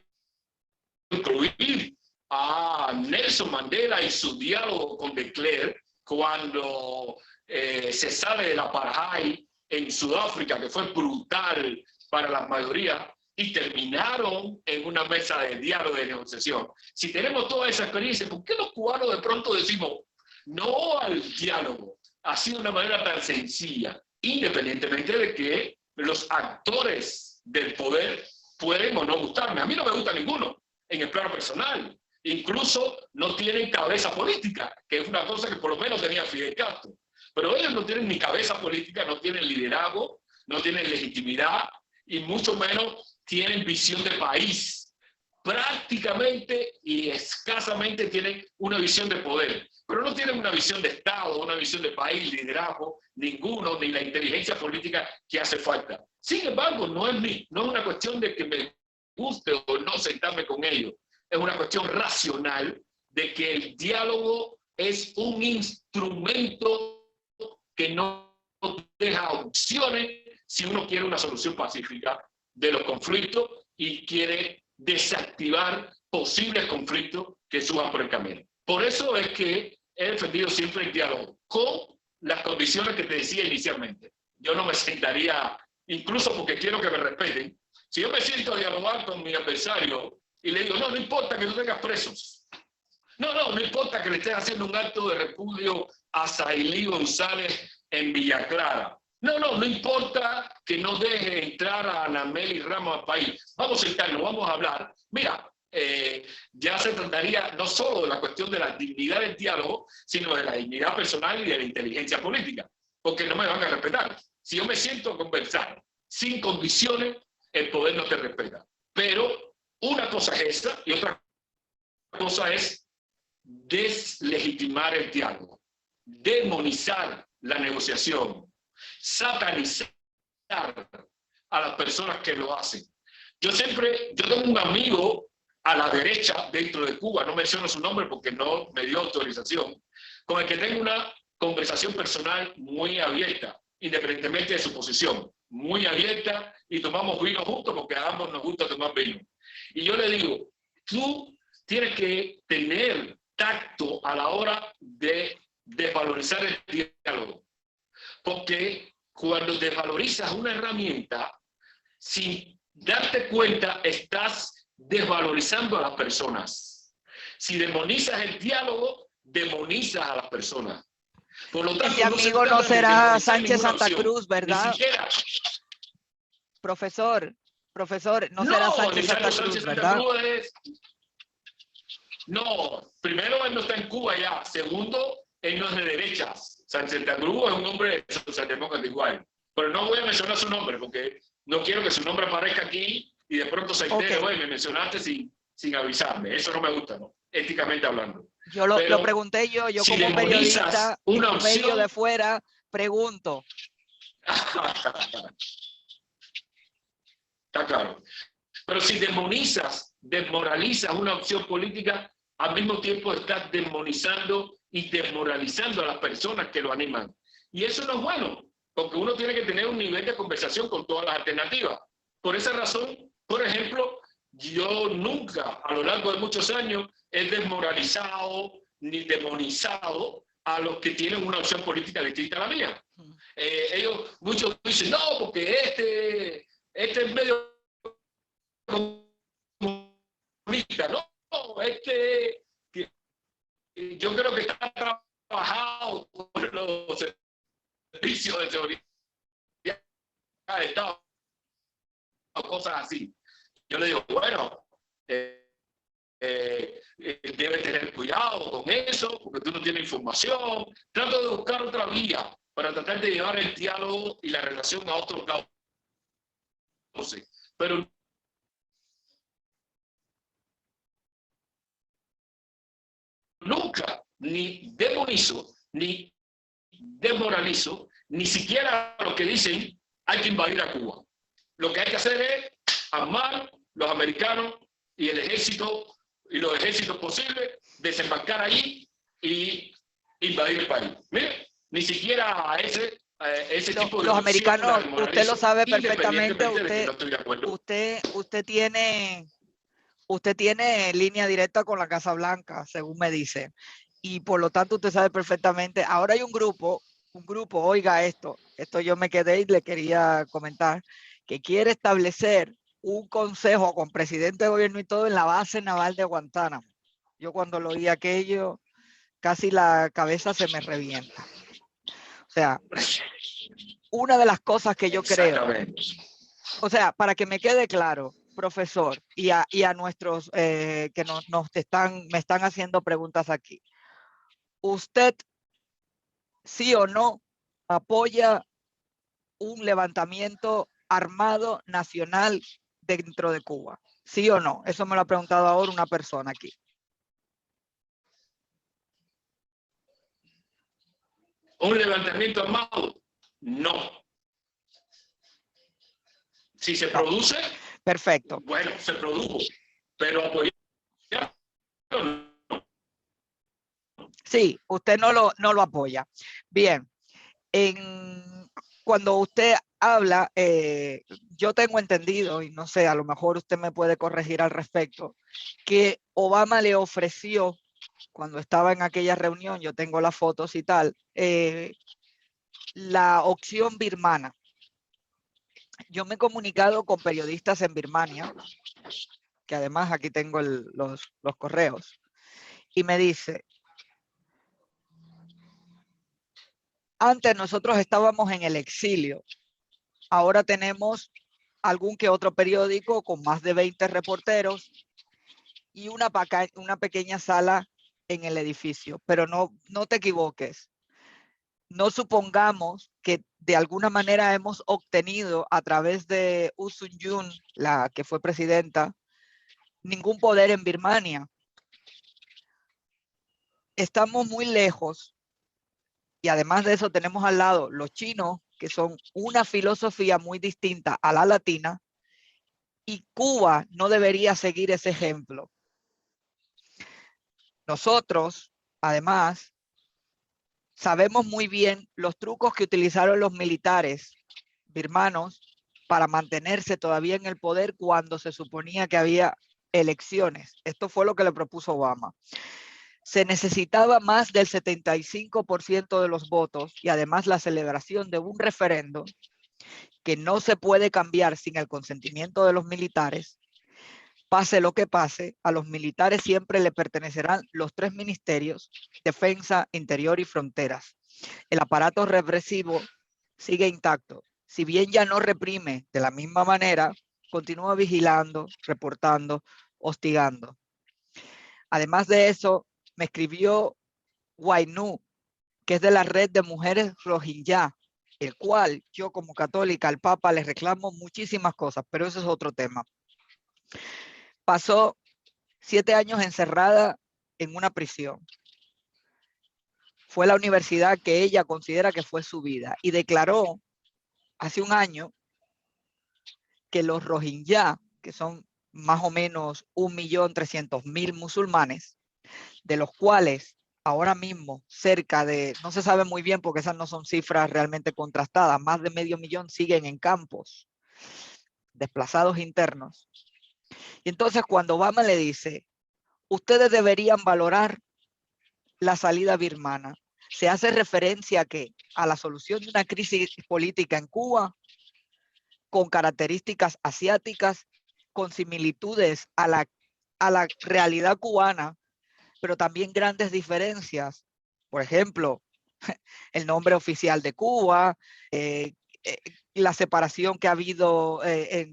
incluir a Nelson Mandela y su diálogo con de Klerk, cuando se sale del apartheid en Sudáfrica, que fue brutal para la mayoría, y terminaron en una mesa de diálogo, de negociación. Si tenemos toda esa experiencia, ¿por qué los cubanos de pronto decimos no al diálogo? Así de una manera tan sencilla, independientemente de que los actores del poder pueden o no gustarme. A mí no me gusta ninguno, en el plano personal. Incluso no tienen cabeza política, que es una cosa que por lo menos tenía Fidel Castro. Pero ellos no tienen ni cabeza política, no tienen liderazgo, no tienen legitimidad y mucho menos tienen visión de país. Prácticamente y escasamente tienen una visión de poder. pero no tienen una visión de Estado, una visión de país, liderazgo, ninguno, ni la inteligencia política que hace falta. Sin embargo, no es una cuestión de que me guste o no sentarme con ellos, es una cuestión racional de que el diálogo es un instrumento que no deja opciones si uno quiere una solución pacífica de los conflictos y quiere desactivar posibles conflictos que suban por el camino. Por eso es que he defendido siempre el diálogo, con las condiciones que te decía inicialmente. Yo no me sentaría, incluso porque quiero que me respeten, si yo me siento a dialogar con mi adversario y le digo, no, no importa que tú tengas presos, no importa que le estés haciendo un acto de repudio a Sailí González en Villa Clara, no importa que no deje entrar a Anameli Ramos al país, vamos a sentarnos, vamos a hablar, mira, ya se trataría no solo de la cuestión de la dignidad del diálogo, sino de la dignidad personal y de la inteligencia política, porque no me van a respetar. Si yo me siento a conversar sin condiciones, el poder no te respeta. Pero una cosa es esa y otra cosa es deslegitimar el diálogo, demonizar la negociación, satanizar a las personas que lo hacen. Yo tengo un amigo a la derecha dentro de Cuba, no menciono su nombre porque no me dio autorización, con el que tengo una conversación personal muy abierta, independientemente de su posición, muy abierta, y tomamos vino juntos porque a ambos nos gusta tomar vino. Y yo le digo, tú tienes que tener tacto a la hora de desvalorizar el diálogo, porque cuando desvalorizas una herramienta, sin darte cuenta, estás desvalorizando a las personas. Si demonizas el diálogo, demonizas a las personas. Por lo tanto, ese amigo no será Sánchez Santa Cruz, ¿verdad? Ni siquiera. Profesor, no será Sánchez Santa Cruz, ¿verdad? No, primero él no está en Cuba ya. Segundo, él no es de derechas. Sánchez Santa Cruz es un hombre socialdemócrata igual. Pero no voy a mencionar su nombre porque no quiero que su nombre aparezca aquí y de pronto se entere, oye, me mencionaste sin avisarme. Eso no me gusta, ¿no? Éticamente hablando. Yo lo pregunté yo si como periodista, una como opción, medio de fuera, pregunto. Está claro. Pero si desmoralizas una opción política, al mismo tiempo estás demonizando y desmoralizando a las personas que lo animan. Y eso no es bueno, porque uno tiene que tener un nivel de conversación con todas las alternativas. Por esa razón, por ejemplo, yo nunca, a lo largo de muchos años, he desmoralizado ni demonizado a los que tienen una opción política distinta a la mía. Muchos dicen, no, porque este es medio comunista, no, yo creo que está trabajado por los servicios de seguridad de Estado, cosas así. Yo le digo, bueno, debe tener cuidado con eso, porque tú no tienes información. Trato de buscar otra vía para tratar de llevar el diálogo y la relación a otro lado. Pero nunca ni demonizo, ni desmoralizo, ni siquiera lo que dicen hay que invadir a Cuba. Lo que hay que hacer es armar los americanos y el ejército y los ejércitos posibles, desembarcar allí y invadir el país. Mire, ni siquiera a ese tipo de los americanos, usted lo sabe perfectamente, usted tiene línea directa con la Casa Blanca, según me dice, y por lo tanto usted sabe perfectamente. Ahora hay un grupo, oiga esto yo me quedé y le quería comentar, que quiere establecer un consejo con presidente de gobierno y todo en la base naval de Guantánamo. Yo cuando lo oí aquello, casi la cabeza se me revienta. O sea, una de las cosas que yo creo, o sea, para que me quede claro, profesor, y a nuestros que me están haciendo preguntas aquí, ¿usted sí o no apoya un levantamiento armado nacional dentro de Cuba? ¿Sí o no? Eso me lo ha preguntado ahora una persona aquí. ¿Un levantamiento armado? No. Si se produce, perfecto. bueno, se produjo, pero apoyar. Sí, usted no lo apoya. Bien, cuando usted habla, yo tengo entendido, y no sé, a lo mejor usted me puede corregir al respecto, que Obama le ofreció, cuando estaba en aquella reunión, yo tengo las fotos y tal, la opción birmana. Yo me he comunicado con periodistas en Birmania, que además aquí tengo los correos, y me dice, antes nosotros estábamos en el exilio, ahora tenemos algún que otro periódico con más de 20 reporteros y una pequeña sala en el edificio, pero no te equivoques. No supongamos que de alguna manera hemos obtenido a través de Yu Sun-yun, la que fue presidenta, ningún poder en Birmania. Estamos muy lejos y además de eso tenemos al lado los chinos, que son una filosofía muy distinta a la latina, y Cuba no debería seguir ese ejemplo. Nosotros, además, sabemos muy bien los trucos que utilizaron los militares birmanos para mantenerse todavía en el poder cuando se suponía que había elecciones. Esto fue lo que le propuso Obama. Se necesitaba más del 75% de los votos y además la celebración de un referendo que no se puede cambiar sin el consentimiento de los militares. Pase lo que pase, a los militares siempre le pertenecerán los 3 ministerios: Defensa, Interior y Fronteras. El aparato represivo sigue intacto. Si bien ya no reprime de la misma manera, continúa vigilando, reportando, hostigando. Además de eso, me escribió Wainu, que es de la red de mujeres Rohingya, el cual yo como católica al Papa le reclamo muchísimas cosas, pero eso es otro tema. Pasó 7 años encerrada en una prisión. Fue la universidad que ella considera que fue su vida y declaró hace un año que los Rohingya, que son más o menos 1.300.000 musulmanes, de los cuales ahora mismo cerca de, no se sabe muy bien porque esas no son cifras realmente contrastadas, más de 500.000 siguen en campos, desplazados internos. Y entonces cuando Obama le dice, ustedes deberían valorar la salida birmana, se hace referencia a la solución de una crisis política en Cuba con características asiáticas, con similitudes a la realidad cubana, pero también grandes diferencias. Por ejemplo, el nombre oficial de Cuba, la separación que ha habido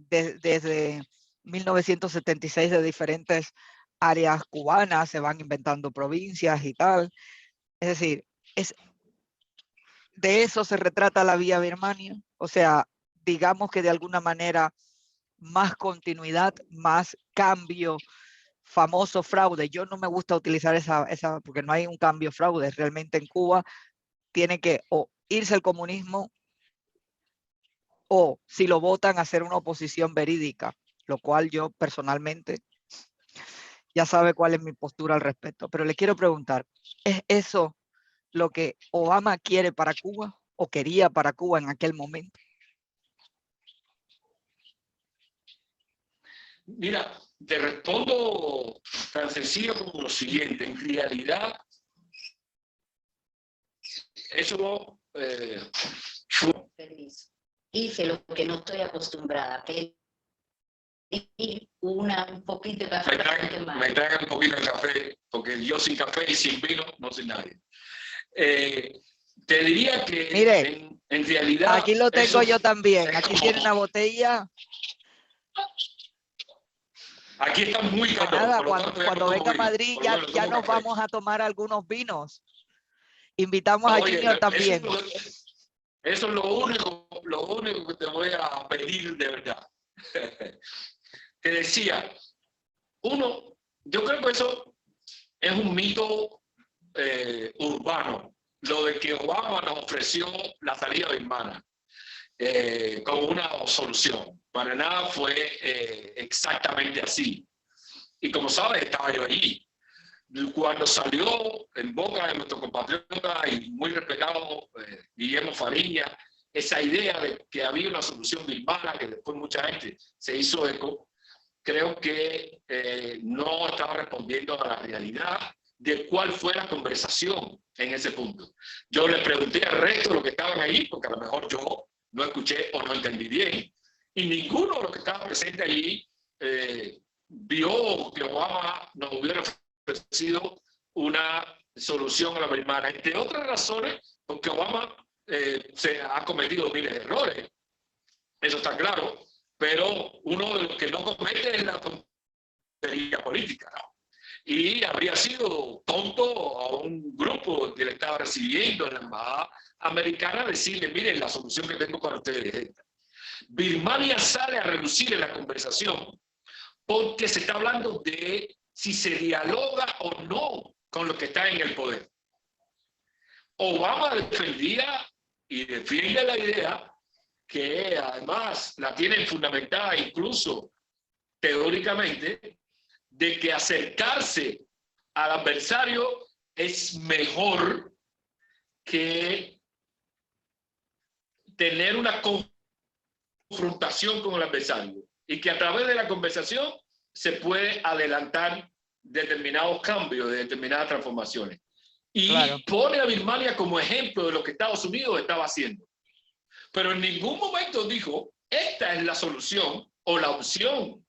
desde 1976 de diferentes áreas cubanas, se van inventando provincias y tal. Es decir, de eso se retrata la vía Birmania. O sea, digamos que de alguna manera más continuidad, más cambio, famoso fraude. Yo no me gusta utilizar esa porque no hay un cambio fraude. Realmente en Cuba tiene que o irse el comunismo o si lo votan hacer una oposición verídica, lo cual yo personalmente ya sabe cuál es mi postura al respecto. Pero le quiero preguntar, ¿es eso lo que Obama quiere para Cuba o quería para Cuba en aquel momento? Mira, te respondo tan sencillo como lo siguiente. En realidad, eso Permiso. Hice lo que no estoy acostumbrada, pedir un poquito de café. me traen un poquito de café, porque yo sin café y sin vino no soy nadie. Te diría que mire, en realidad... Aquí lo tengo yo también. Aquí tiene una botella. Aquí está muy Pues caro. nada, cuando venga a Madrid ya nos café. vamos a tomar algunos vinos. Invitamos a Junior también. Eso es lo único que te voy a pedir de verdad. Te decía, yo creo que eso es un mito urbano, lo de que Obama nos ofreció la salida birmana como una solución. Para nada fue exactamente así. Y como sabes, estaba yo allí. Cuando salió en boca de nuestro compatriota y muy respetado Guillermo Fariña, esa idea de que había una solución birmana, que después mucha gente se hizo eco, creo que no estaba respondiendo a la realidad de cuál fue la conversación en ese punto. Yo le pregunté al resto de los que estaban ahí, porque a lo mejor yo no escuché o no entendí bien, y ninguno de los que estaban presentes allí vio que Obama nos hubiera ofrecido una solución a la birmana, entre otras razones, porque Obama se ha cometido miles de errores, eso está claro, pero uno de los que no comete es la tontería política, ¿no? Y habría sido tonto a un grupo que le estaba recibiendo en la embajada americana decirle, miren, la solución que tengo para ustedes es esta. Birmania sale a reducir en la conversación porque se está hablando de si se dialoga o no con los que están en el poder. Obama defendía y defiende la idea, que además la tienen fundamentada incluso teóricamente, de que acercarse al adversario es mejor que tener una confrontación con el adversario, y que a través de la conversación se puede adelantar determinados cambios, de determinadas transformaciones. Y claro, pone a Birmania como ejemplo de lo que Estados Unidos estaba haciendo. Pero en ningún momento dijo, esta es la solución o la opción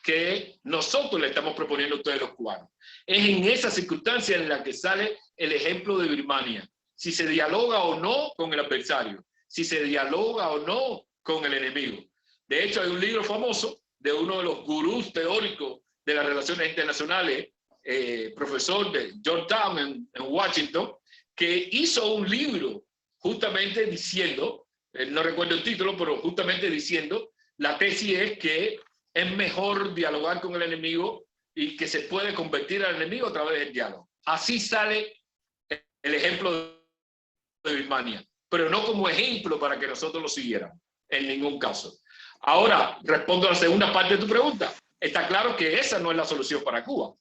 que nosotros le estamos proponiendo a ustedes los cubanos. Es en esa circunstancia en la que sale el ejemplo de Birmania. Si se dialoga o no con el adversario, si se dialoga o no con el enemigo. De hecho, hay un libro famoso de uno de los gurús teóricos de las relaciones internacionales, profesor de Georgetown en Washington, que hizo un libro justamente diciendo, no recuerdo el título, pero justamente diciendo, la tesis es que es mejor dialogar con el enemigo y que se puede convertir al enemigo a través del diálogo. Así sale el ejemplo de Birmania, pero no como ejemplo para que nosotros lo siguiéramos, en ningún caso. Ahora, respondo a la segunda parte de tu pregunta. Está claro que esa no es la solución para Cuba.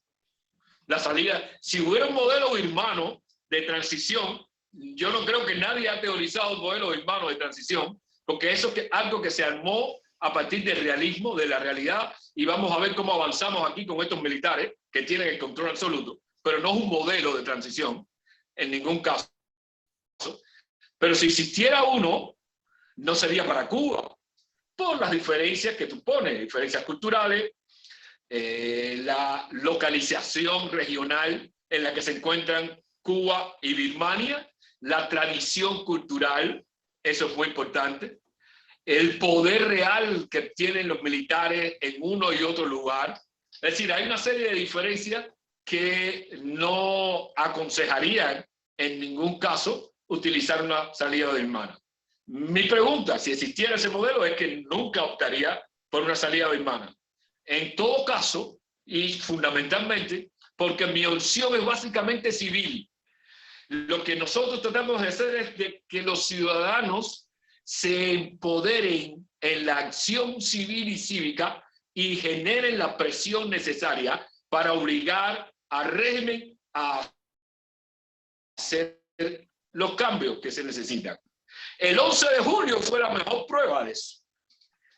La salida, si hubiera un modelo birmano de transición, yo no creo que nadie ha teorizado un modelo birmano de transición, porque eso es algo que se armó a partir del realismo, de la realidad, y vamos a ver cómo avanzamos aquí con estos militares que tienen el control absoluto, pero no es un modelo de transición en ningún caso. Pero si existiera uno, no sería para Cuba, por las diferencias que tú pones, diferencias culturales, la localización regional en la que se encuentran Cuba y Birmania, la tradición cultural, eso es muy importante, el poder real que tienen los militares en uno y otro lugar. Es decir, hay una serie de diferencias que no aconsejarían en ningún caso utilizar una salida birmana. Mi pregunta, si existiera ese modelo, es que nunca optaría por una salida birmana. En todo caso, y fundamentalmente, porque mi opción es básicamente civil. Lo que nosotros tratamos de hacer es de que los ciudadanos se empoderen en la acción civil y cívica y generen la presión necesaria para obligar al régimen a hacer los cambios que se necesitan. El 11 de julio fue la mejor prueba de eso,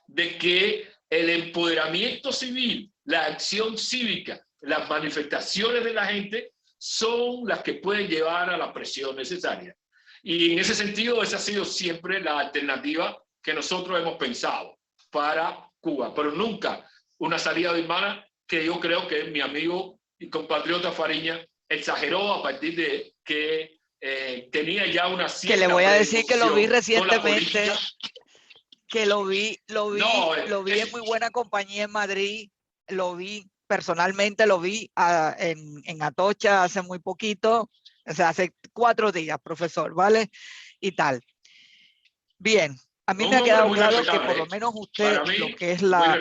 de que el empoderamiento civil, la acción cívica, las manifestaciones de la gente son las que pueden llevar a la presión necesaria. Y en ese sentido, esa ha sido siempre la alternativa que nosotros hemos pensado para Cuba, pero nunca una salida birmana, que yo creo que mi amigo y compatriota Fariña exageró a partir de que tenía ya una cierta... Que le voy a decir que lo vi recientemente, que lo vi en muy buena compañía en Madrid, lo vi personalmente, lo vi en Atocha hace muy poquito, o sea, hace 4 días, profesor, ¿vale? Y tal. Bien, a mí me ha quedado claro que por lo menos usted, lo que es la...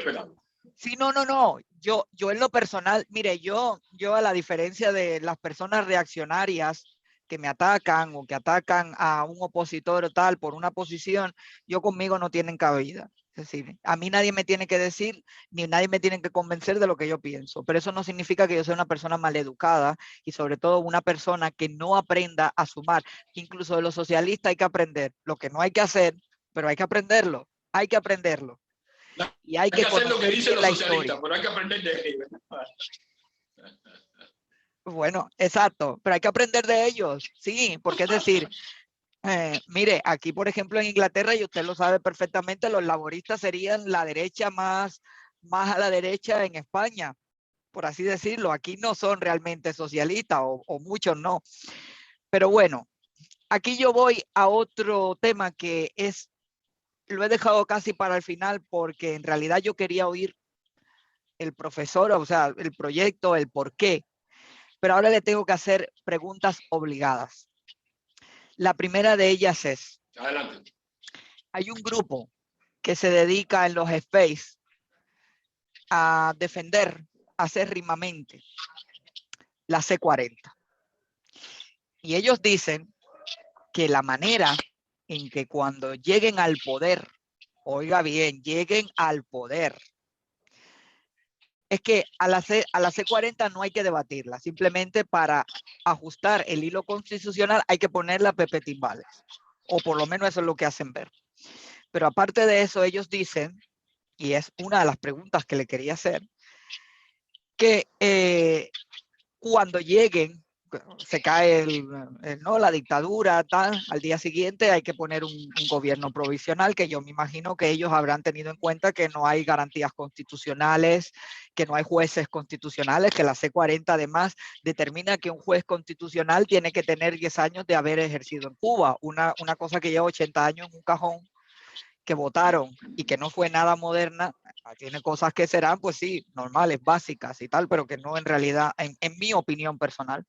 Sí, no. Yo en lo personal, mire, yo a la diferencia de las personas reaccionarias que me atacan o que atacan a un opositor o tal por una posición, conmigo no tienen cabida. Es decir, a mí nadie me tiene que decir, ni nadie me tiene que convencer de lo que yo pienso, pero eso no significa que yo sea una persona maleducada y sobre todo una persona que no aprenda a sumar. Incluso de los socialistas hay que aprender, lo que no hay que hacer, pero hay que aprenderlo, y hay que hacer lo que conocer dicen bien los la socialistas, historia. pero hay que aprender de ellos. Bueno, exacto, pero hay que aprender de ellos, sí, porque es decir, mire, aquí por ejemplo en Inglaterra, y usted lo sabe perfectamente, los laboristas serían la derecha más a la derecha en España, por así decirlo. Aquí no son realmente socialistas o muchos no. Pero bueno, aquí yo voy a otro tema que lo he dejado casi para el final porque en realidad yo quería oír el profesor, o sea, el proyecto, el por qué. Pero ahora le tengo que hacer preguntas obligadas. La primera de ellas es, Adelante. hay un grupo que se dedica en los space a defender acérrimamente la C40. Y ellos dicen que la manera en que cuando lleguen al poder, oiga bien, lleguen al poder, es que a la C40 no hay que debatirla, simplemente para ajustar el hilo constitucional hay que ponerla Pepe Timbales, o por lo menos eso es lo que hacen ver. Pero aparte de eso, ellos dicen, y es una de las preguntas que le quería hacer, que cuando lleguen, se cae la dictadura, tal, al día siguiente hay que poner un gobierno provisional, que yo me imagino que ellos habrán tenido en cuenta que no hay garantías constitucionales, que no hay jueces constitucionales, que la C40 además determina que un juez constitucional tiene que tener 10 años de haber ejercido en Cuba, una cosa que lleva 80 años en un cajón, que votaron y que no fue nada moderna, tiene cosas que serán, pues sí, normales, básicas y tal, pero que no en realidad, en mi opinión personal,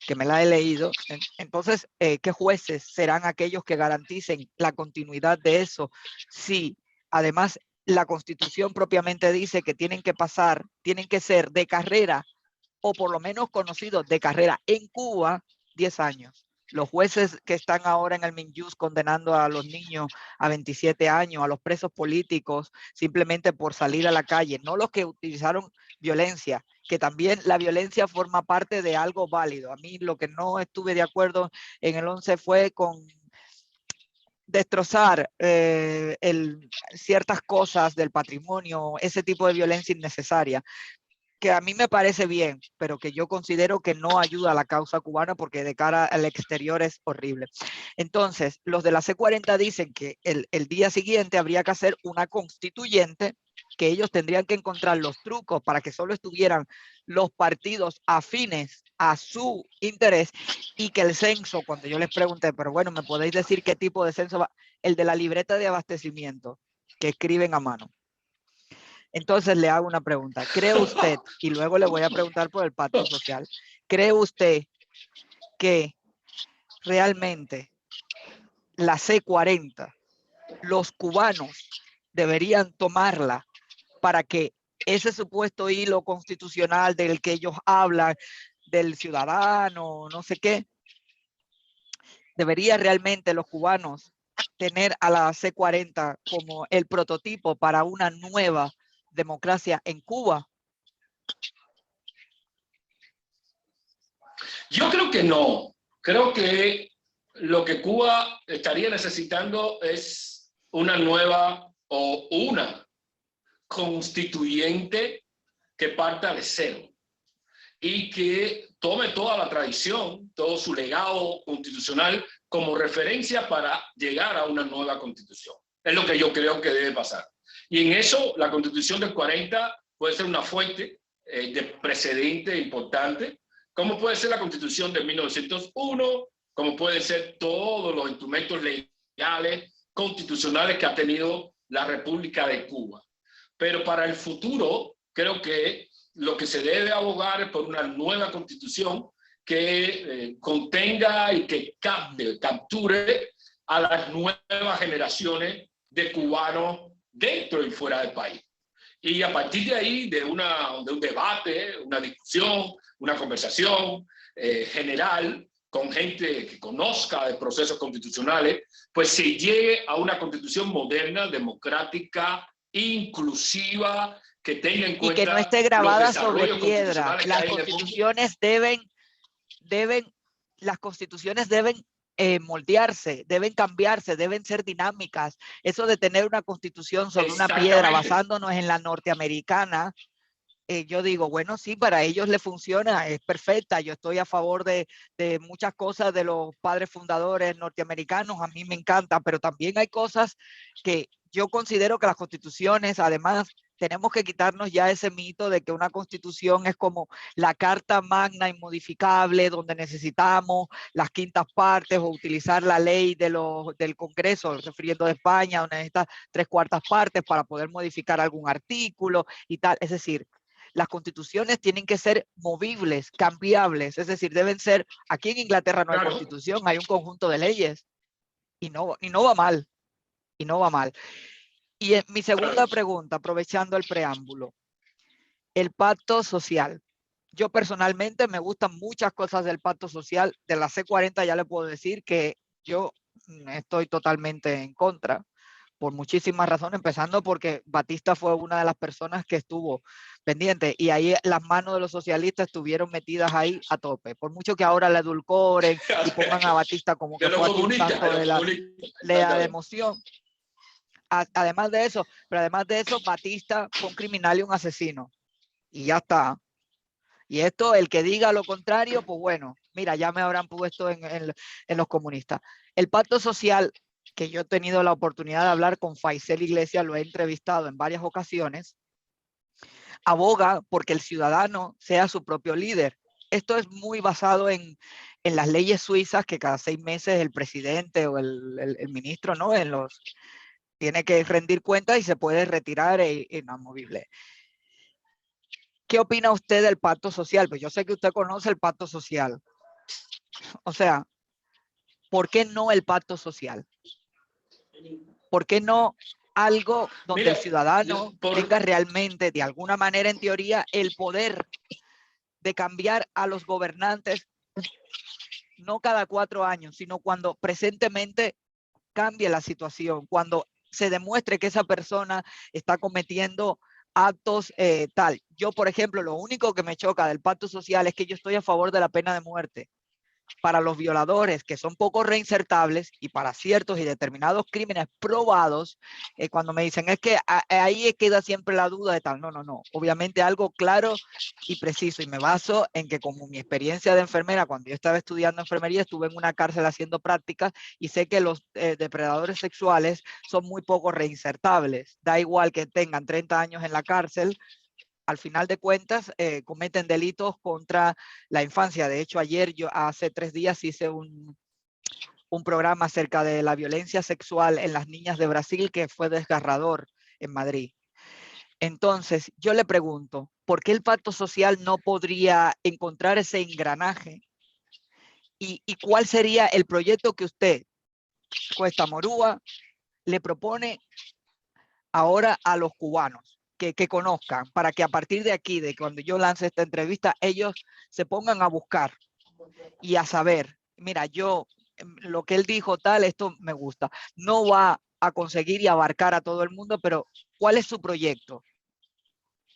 que me la he leído. Entonces, ¿qué jueces serán aquellos que garanticen la continuidad de eso? Sí, además, la Constitución propiamente dice que tienen que ser de carrera o por lo menos conocidos de carrera en Cuba 10 años. Los jueces que están ahora en el Minjust condenando a los niños a 27 años, a los presos políticos, simplemente por salir a la calle, no los que utilizaron violencia, que también la violencia forma parte de algo válido. A mí lo que no estuve de acuerdo en el 11 fue con destrozar ciertas cosas del patrimonio, ese tipo de violencia innecesaria, que a mí me parece bien, pero que yo considero que no ayuda a la causa cubana porque de cara al exterior es horrible. Entonces, los de la C40 dicen que el día siguiente habría que hacer una constituyente, que ellos tendrían que encontrar los trucos para que solo estuvieran los partidos afines a su interés y que el censo, cuando yo les pregunté, pero bueno, ¿me podéis decir qué tipo de censo va? El de la libreta de abastecimiento, que escriben a mano. Entonces le hago una pregunta. ¿Cree usted, y luego le voy a preguntar por el pacto social, ¿cree usted que realmente la C40, los cubanos deberían tomarla para que ese supuesto hilo constitucional del que ellos hablan, del ciudadano, no sé qué, debería realmente los cubanos tener a la C40 como el prototipo para una nueva democracia en Cuba? Yo creo que no. Creo que lo que Cuba estaría necesitando es una nueva o una constituyente que parta de cero y que tome toda la tradición, todo su legado constitucional como referencia para llegar a una nueva constitución. Es lo que yo creo que debe pasar. Y en eso la constitución del 40 puede ser una fuente de precedente importante, como puede ser la constitución de 1901, como pueden ser todos los instrumentos legales, constitucionales que ha tenido la República de Cuba. Pero para el futuro, creo que lo que se debe abogar es por una nueva constitución que contenga y que capture a las nuevas generaciones de cubanos dentro y fuera del país. Y a partir de ahí, de un debate, una discusión, una conversación general, con gente que conozca de procesos constitucionales, pues se llegue a una constitución moderna, democrática, inclusiva, que tenga en Y cuenta que no esté los grabada sobre desarrollos piedra. constitucionales que Las hay en el mundo. constituciones las constituciones deben moldearse, deben cambiarse, deben ser dinámicas. Eso de tener una constitución sobre una piedra basándonos en la norteamericana, yo digo, bueno, sí, para ellos le funciona, es perfecta. Yo estoy a favor de muchas cosas de los padres fundadores norteamericanos, a mí me encanta, pero también hay cosas que yo considero que las constituciones, además, tenemos que quitarnos ya ese mito de que una constitución es como la carta magna inmodificable, donde necesitamos las quintas partes o utilizar la ley del Congreso, refiriendo a España, donde necesita 3/4 partes para poder modificar algún artículo y tal. Es decir, las constituciones tienen que ser movibles, cambiables, es decir, deben ser, aquí en Inglaterra no hay constitución, hay un conjunto de leyes y no va mal, y no va mal. Y en mi segunda pregunta, aprovechando el preámbulo, el pacto social. Yo personalmente me gustan muchas cosas del pacto social, de la C40 ya le puedo decir que yo estoy totalmente en contra, por muchísimas razones, empezando porque Batista fue una de las personas que estuvo pendiente y ahí las manos de los socialistas estuvieron metidas ahí a tope. Por mucho que ahora le edulcoren y pongan a Batista como que fue aquí un santo de la emoción. Además de eso, Batista fue un criminal y un asesino. Y ya está. Y esto, el que diga lo contrario, pues bueno, mira, ya me habrán puesto en los comunistas. El pacto social, que yo he tenido la oportunidad de hablar con Faisel Iglesias, lo he entrevistado en varias ocasiones, aboga porque el ciudadano sea su propio líder. Esto es muy basado en las leyes suizas que cada 6 meses el presidente o el ministro, ¿no? Tiene que rendir cuentas y se puede retirar inamovible. ¿Qué opina usted del pacto social? Pues yo sé que usted conoce el pacto social. O sea, ¿por qué no el pacto social? ¿Por qué no algo donde el ciudadano tenga realmente, de alguna manera, en teoría, el poder de cambiar a los gobernantes, no cada 4 años, sino cuando presentemente cambie la situación, cuando se demuestre que esa persona está cometiendo actos tal? Yo, por ejemplo, lo único que me choca del pacto social es que yo estoy a favor de la pena de muerte para los violadores que son poco reinsertables y para ciertos y determinados crímenes probados. Cuando me dicen es que ahí queda siempre la duda de tal, no, obviamente algo claro y preciso, y me baso en que como mi experiencia de enfermera, cuando yo estaba estudiando enfermería, estuve en una cárcel haciendo prácticas y sé que los depredadores sexuales son muy poco reinsertables, da igual que tengan 30 años en la cárcel, al final de cuentas cometen delitos contra la infancia. De hecho, hace 3 días hice un programa acerca de la violencia sexual en las niñas de Brasil que fue desgarrador en Madrid. Entonces, yo le pregunto, ¿por qué el pacto social no podría encontrar ese engranaje? ¿Y cuál sería el proyecto que usted, Cuesta Morúa, le propone ahora a los cubanos? Que conozcan, para que a partir de aquí, de cuando yo lance esta entrevista, ellos se pongan a buscar y a saber, mira, lo que él dijo tal, esto me gusta. No va a conseguir y abarcar a todo el mundo, pero ¿cuál es su proyecto?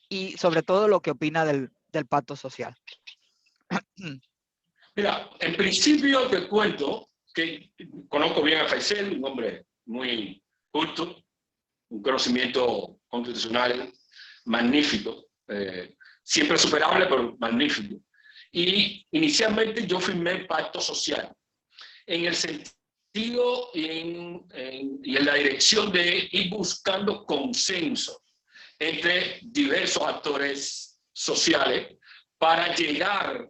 Y sobre todo lo que opina del pacto social. Mira, en principio te cuento que conozco bien a Faisel, un hombre muy culto, un conocimiento constitucional magnífico, siempre superable, pero magnífico. Y inicialmente yo firmé el pacto social en el sentido y en la dirección de ir buscando consenso entre diversos actores sociales para llegar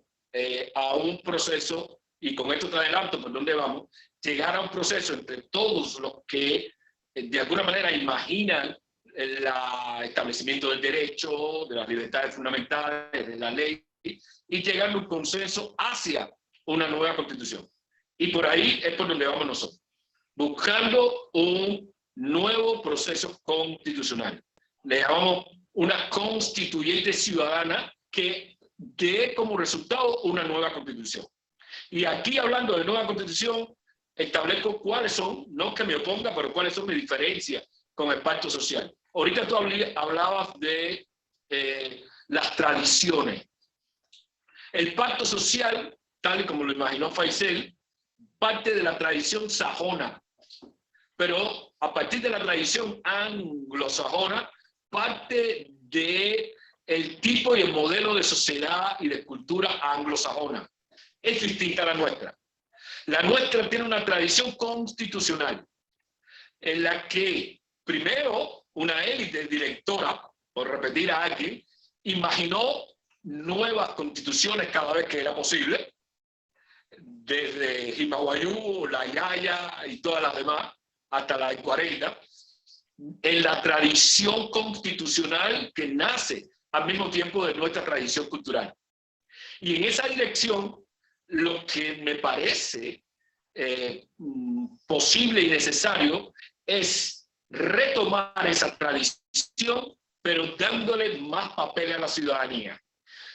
a un proceso, y con esto te adelanto por dónde vamos, llegar a un proceso entre todos los que de alguna manera imaginan el establecimiento del derecho, de las libertades fundamentales, de la ley, y llegar a un consenso hacia una nueva constitución. Y por ahí es por donde vamos nosotros, buscando un nuevo proceso constitucional. Le llamamos una constituyente ciudadana que dé como resultado una nueva constitución. Y aquí, hablando de nueva constitución, establezco cuáles son, no que me oponga, pero cuáles son mis diferencias con el pacto social. Ahorita tú hablabas de las tradiciones. El pacto social, tal y como lo imaginó Faisel, parte de la tradición sajona, pero a partir de la tradición anglosajona, parte de el tipo y el modelo de sociedad y de cultura anglosajona. Es distinta a la nuestra. La nuestra tiene una tradición constitucional en la que primero una élite directora, por repetir a alguien, imaginó nuevas constituciones cada vez que era posible, desde Jimaguayú, La Yaya y todas las demás, hasta la 40, en la tradición constitucional que nace al mismo tiempo de nuestra tradición cultural. Y en esa dirección, lo que me parece posible y necesario es retomar esa tradición, pero dándole más papel a la ciudadanía.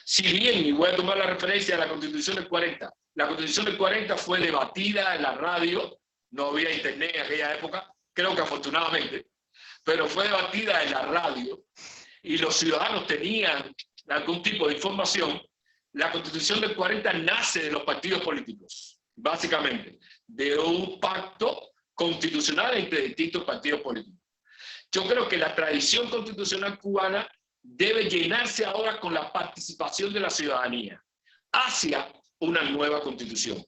Si bien, y voy a tomar la referencia a la Constitución del 40, la Constitución del 40 fue debatida en la radio, no había internet en aquella época, creo que afortunadamente, pero fue debatida en la radio y los ciudadanos tenían algún tipo de información. La Constitución del 40 nace de los partidos políticos, básicamente, de un pacto constitucional entre distintos partidos políticos. Yo creo que la tradición constitucional cubana debe llenarse ahora con la participación de la ciudadanía hacia una nueva constitución.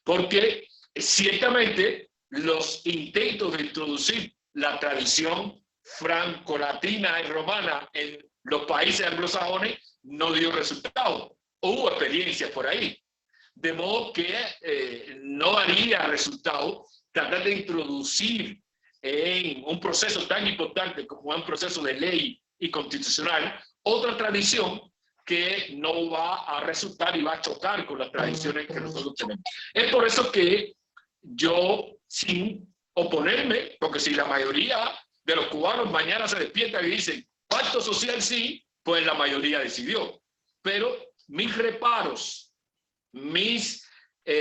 Porque ciertamente los intentos de introducir la tradición franco-latina y romana en los países anglosajones no dio resultado. Hubo experiencias por ahí. De modo que no daría resultado tratar de introducir en un proceso tan importante como un proceso de ley y constitucional otra tradición que no va a resultar y va a chocar con las tradiciones que nosotros tenemos. Es por eso que yo, sin oponerme, porque si la mayoría de los cubanos mañana se despiertan y dicen pacto social sí, pues la mayoría decidió. Pero mis reparos, mis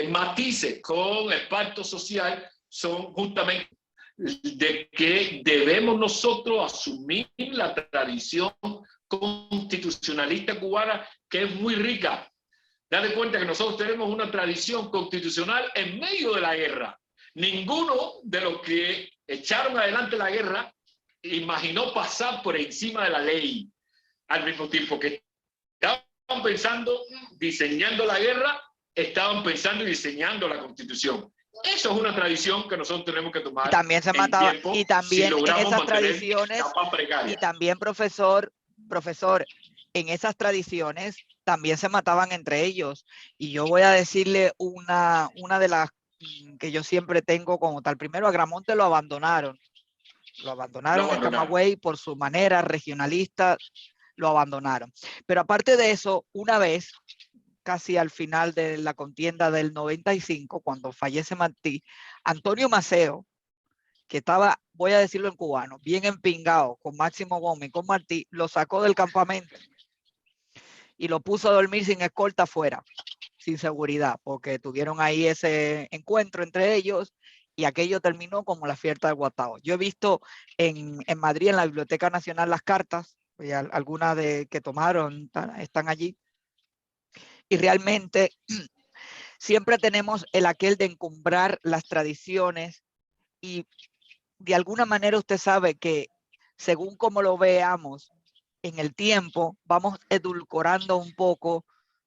matices con el pacto social son justamente de que debemos nosotros asumir la tradición constitucionalista cubana, que es muy rica. Date cuenta que nosotros tenemos una tradición constitucional en medio de la guerra. Ninguno de los que echaron adelante la guerra imaginó pasar por encima de la ley, al mismo tiempo que estaban pensando, diseñando la guerra, estaban pensando y diseñando la constitución. Eso es una tradición que nosotros tenemos que tomar. También se mataba, y también si en esas tradiciones, y también profesor, en esas tradiciones también se mataban entre ellos. Y yo voy a decirle una de las que yo siempre tengo como tal. Primero, a Agramonte lo abandonaron en Camagüey por su manera regionalista, lo abandonaron. Pero aparte de eso, una vez, casi al final de la contienda del 95, cuando fallece Martí, Antonio Maceo, que estaba, voy a decirlo en cubano, bien empingado con Máximo Gómez, con Martí, lo sacó del campamento y lo puso a dormir sin escolta afuera, sin seguridad, porque tuvieron ahí ese encuentro entre ellos y aquello terminó como la fiesta de Guatao. Yo he visto en Madrid, en la Biblioteca Nacional, las cartas, algunas que tomaron están allí, y realmente siempre tenemos el aquel de encumbrar las tradiciones y de alguna manera usted sabe que según como lo veamos en el tiempo, vamos edulcorando un poco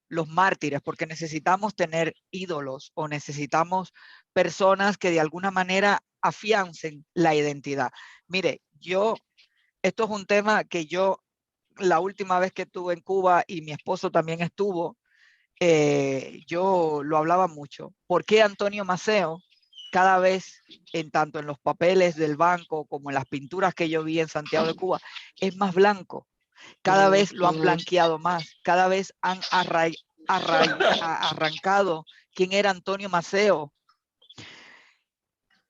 los mártires, porque necesitamos tener ídolos o necesitamos personas que de alguna manera afiancen la identidad. Mire, esto es un tema que yo, la última vez que estuve en Cuba y mi esposo también estuvo, yo lo hablaba mucho. ¿Por qué Antonio Maceo cada vez, tanto en los papeles del banco como en las pinturas que yo vi en Santiago de Cuba, es más blanco? Cada vez lo han blanqueado más, cada vez han arrancado quién era Antonio Maceo.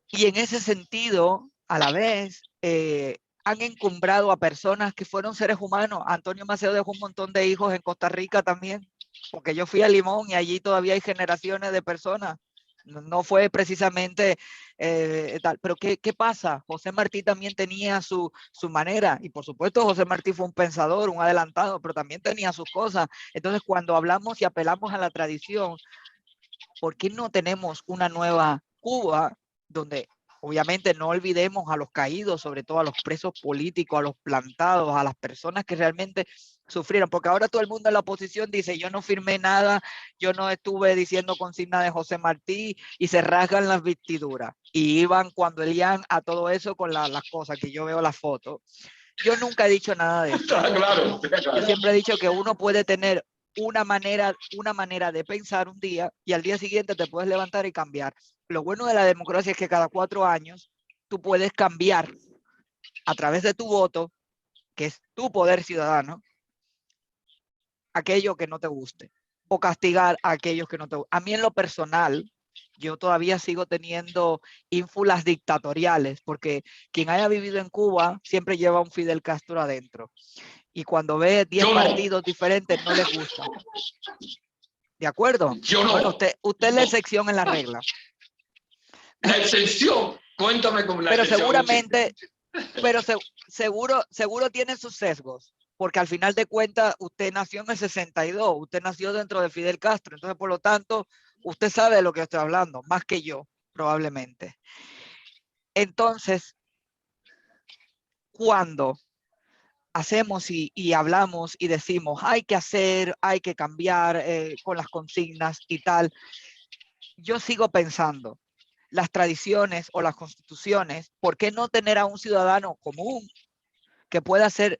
Y en ese sentido, a la vez, han encumbrado a personas que fueron seres humanos. Antonio Maceo dejó un montón de hijos en Costa Rica también. porque yo fui a Limón y allí todavía hay generaciones de personas. No fue precisamente tal. Pero ¿qué pasa? José Martí también tenía su manera, y por supuesto José Martí fue un pensador, un adelantado, pero también tenía sus cosas. Entonces, cuando hablamos y apelamos a la tradición, ¿por qué no tenemos una nueva Cuba donde obviamente no olvidemos a los caídos, sobre todo a los presos políticos, a los plantados, a las personas que realmente sufrieron? Porque ahora todo el mundo en la oposición dice, yo no firmé nada, yo no estuve diciendo consigna de José Martí, y se rasgan las vestiduras. Y iban cuando elían a todo eso con las cosas que yo veo las fotos. Yo nunca he dicho nada de eso. Está claro, está Yo claro. siempre he dicho que uno puede tener una manera de pensar un día y al día siguiente te puedes levantar y cambiar. Lo bueno de la democracia es que cada 4 años tú puedes cambiar a través de tu voto, que es tu poder ciudadano, aquello que no te guste o castigar a aquellos que no te gusten. A mí en lo personal, yo todavía sigo teniendo ínfulas dictatoriales, porque quien haya vivido en Cuba siempre lleva un Fidel Castro adentro. Y cuando ve 10 Yo no, partidos diferentes, no les gusta. ¿De acuerdo? yo Bueno, no. usted es la excepción en la regla. La excepción, cuéntame con la Pero excepción. seguramente, seguro tiene sus sesgos, porque al final de cuentas usted nació en el 62, usted nació dentro de Fidel Castro, entonces por lo tanto usted sabe de lo que estoy hablando, más que yo, probablemente. Entonces, cuando hacemos y hablamos y decimos hay que hacer, hay que cambiar con las consignas y tal, yo sigo pensando, las tradiciones o las constituciones, ¿por qué no tener a un ciudadano común que pueda ser?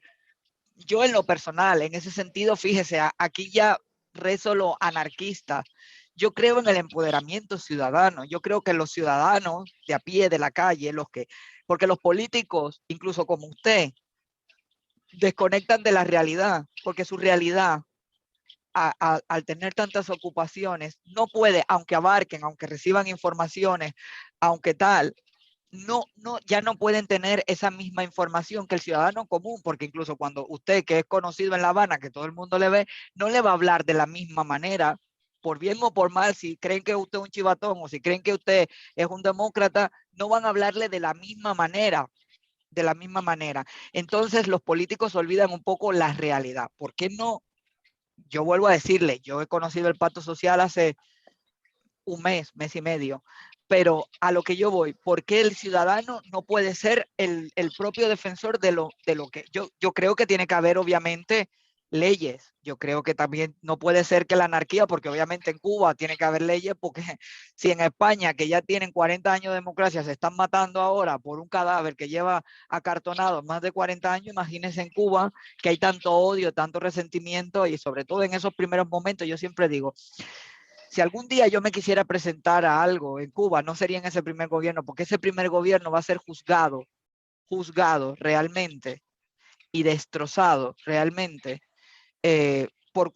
Yo en lo personal, en ese sentido, fíjese, aquí ya rezo lo anarquista. Yo creo en el empoderamiento ciudadano. Yo creo que los ciudadanos de a pie, de la calle, porque los políticos, incluso como usted, desconectan de la realidad, porque su realidad, al tener tantas ocupaciones, no puede, aunque abarquen, aunque reciban informaciones, aunque tal, ya no pueden tener esa misma información que el ciudadano común, porque incluso cuando usted, que es conocido en La Habana, que todo el mundo le ve, no le va a hablar de la misma manera, por bien o por mal. Si creen que usted es un chivatón o si creen que usted es un demócrata, no van a hablarle de la misma manera. Entonces los políticos olvidan un poco la realidad. ¿Por qué no? Yo vuelvo a decirle, yo he conocido el pacto social hace un mes y medio, pero a lo que yo voy, ¿por qué el ciudadano no puede ser el propio defensor de lo que yo creo que tiene que haber? Obviamente leyes. Yo creo que también no puede ser que la anarquía, porque obviamente en Cuba tiene que haber leyes, porque si en España, que ya tienen 40 años de democracia, se están matando ahora por un cadáver que lleva acartonado más de 40 años, imagínense en Cuba, que hay tanto odio, tanto resentimiento, y sobre todo en esos primeros momentos. Yo siempre digo, si algún día yo me quisiera presentar a algo en Cuba, no sería en ese primer gobierno, porque ese primer gobierno va a ser juzgado realmente y destrozado realmente por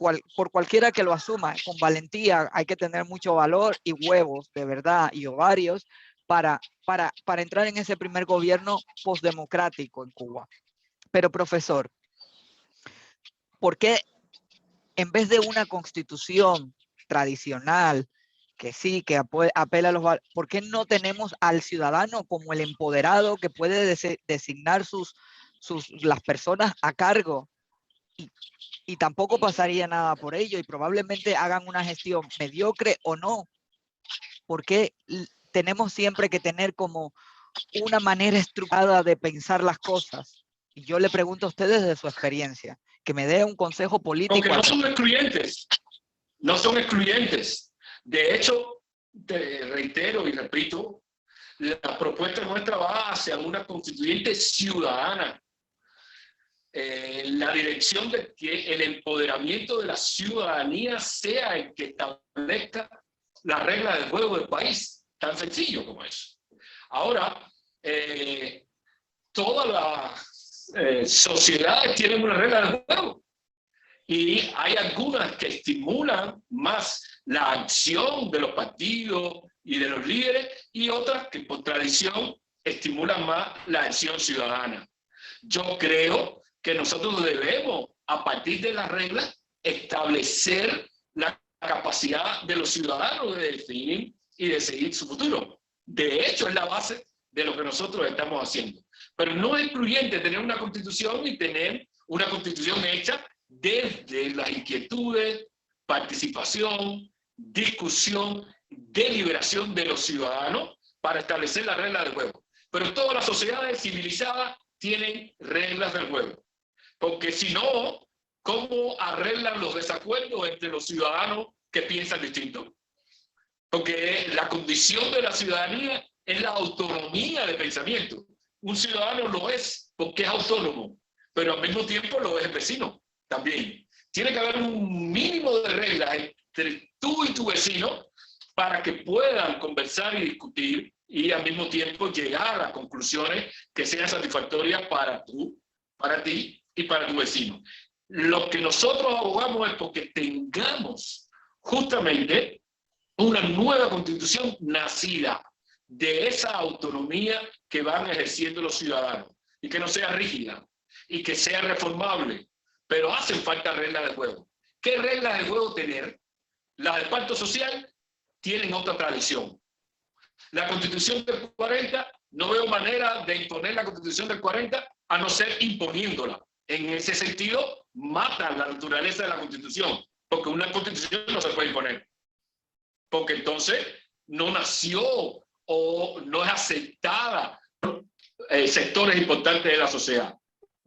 cualquiera que lo asuma. Con valentía hay que tener mucho valor y huevos de verdad y ovarios para entrar en ese primer gobierno postdemocrático en Cuba. Pero profesor, ¿por qué en vez de una constitución tradicional que sí, que apela a los valores, ¿por qué no tenemos al ciudadano como el empoderado que puede designar las personas a cargo? Y tampoco pasaría nada por ello, y probablemente hagan una gestión mediocre o no. ¿Por qué tenemos siempre que tener como una manera estructurada de pensar las cosas? Y yo le pregunto a ustedes de su experiencia, que me dé un consejo político. Aunque no son excluyentes, no son excluyentes. De hecho, te reitero y repito, la propuesta nuestra va hacia una constituyente ciudadana. La dirección de que el empoderamiento de la ciudadanía sea el que establezca la regla del juego del país, tan sencillo como eso. Ahora, todas las sociedades tienen una regla del juego y hay algunas que estimulan más la acción de los partidos y de los líderes y otras que por tradición estimulan más la acción ciudadana. Yo creo que nosotros debemos, a partir de las reglas, establecer la capacidad de los ciudadanos de definir y de seguir su futuro. De hecho, es la base de lo que nosotros estamos haciendo. Pero no es excluyente tener una constitución y tener una constitución hecha desde las inquietudes, participación, discusión, deliberación de los ciudadanos para establecer las reglas del juego. Pero todas las sociedades civilizadas tienen reglas del juego. Porque si no, ¿cómo arreglan los desacuerdos entre los ciudadanos que piensan distinto? Porque la condición de la ciudadanía es la autonomía de pensamiento. Un ciudadano lo es porque es autónomo, pero al mismo tiempo lo es el vecino también. Tiene que haber un mínimo de reglas entre tú y tu vecino para que puedan conversar y discutir y al mismo tiempo llegar a conclusiones que sean satisfactorias para ti y para tu vecino. Lo que nosotros abogamos es porque tengamos justamente una nueva constitución nacida de esa autonomía que van ejerciendo los ciudadanos y que no sea rígida y que sea reformable, pero hacen falta reglas de juego. ¿Qué reglas de juego tener? Las del pacto social tienen otra tradición. La constitución del 40, no veo manera de imponer la constitución del 40 a no ser imponiéndola. En ese sentido, matan la naturaleza de la constitución, porque una constitución no se puede imponer. Porque entonces no nació o no es aceptada sectores importantes de la sociedad.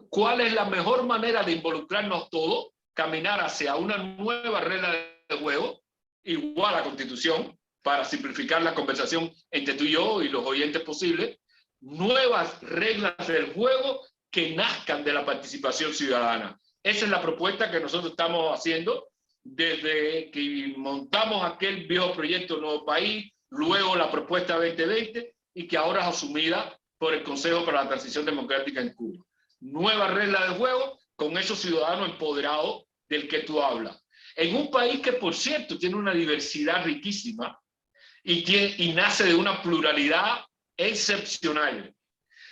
¿Cuál es la mejor manera de involucrarnos todos? Caminar hacia una nueva regla de juego, igual a la Constitución, para simplificar la conversación entre tú y yo y los oyentes posibles, nuevas reglas del juego que nazcan de la participación ciudadana. Esa es la propuesta que nosotros estamos haciendo desde que montamos aquel viejo proyecto Nuevo País, luego la propuesta 2020 y que ahora es asumida por el Consejo para la Transición Democrática en Cuba. Nueva regla de juego con esos ciudadanos empoderados del que tú hablas. En un país que, por cierto, tiene una diversidad riquísima y nace de una pluralidad excepcional.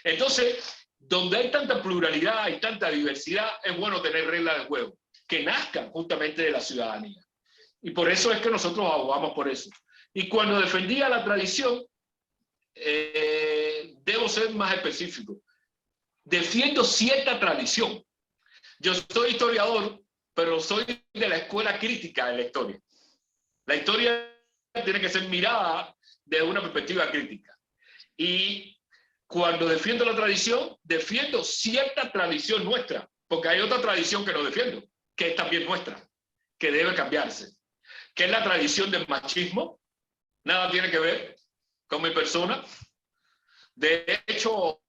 Entonces, donde hay tanta pluralidad y tanta diversidad, es bueno tener reglas de juego que nazcan justamente de la ciudadanía. Y por eso es que nosotros abogamos por eso. Y cuando defendía la tradición, debo ser más específico. Defiendo cierta tradición. Yo soy historiador, pero soy de la escuela crítica de la historia. La historia tiene que ser mirada desde una perspectiva crítica. Y cuando defiendo la tradición, defiendo cierta tradición nuestra, porque hay otra tradición que no defiendo, que es también nuestra, que debe cambiarse, que es la tradición del machismo. Nada tiene que ver con mi persona. De hecho,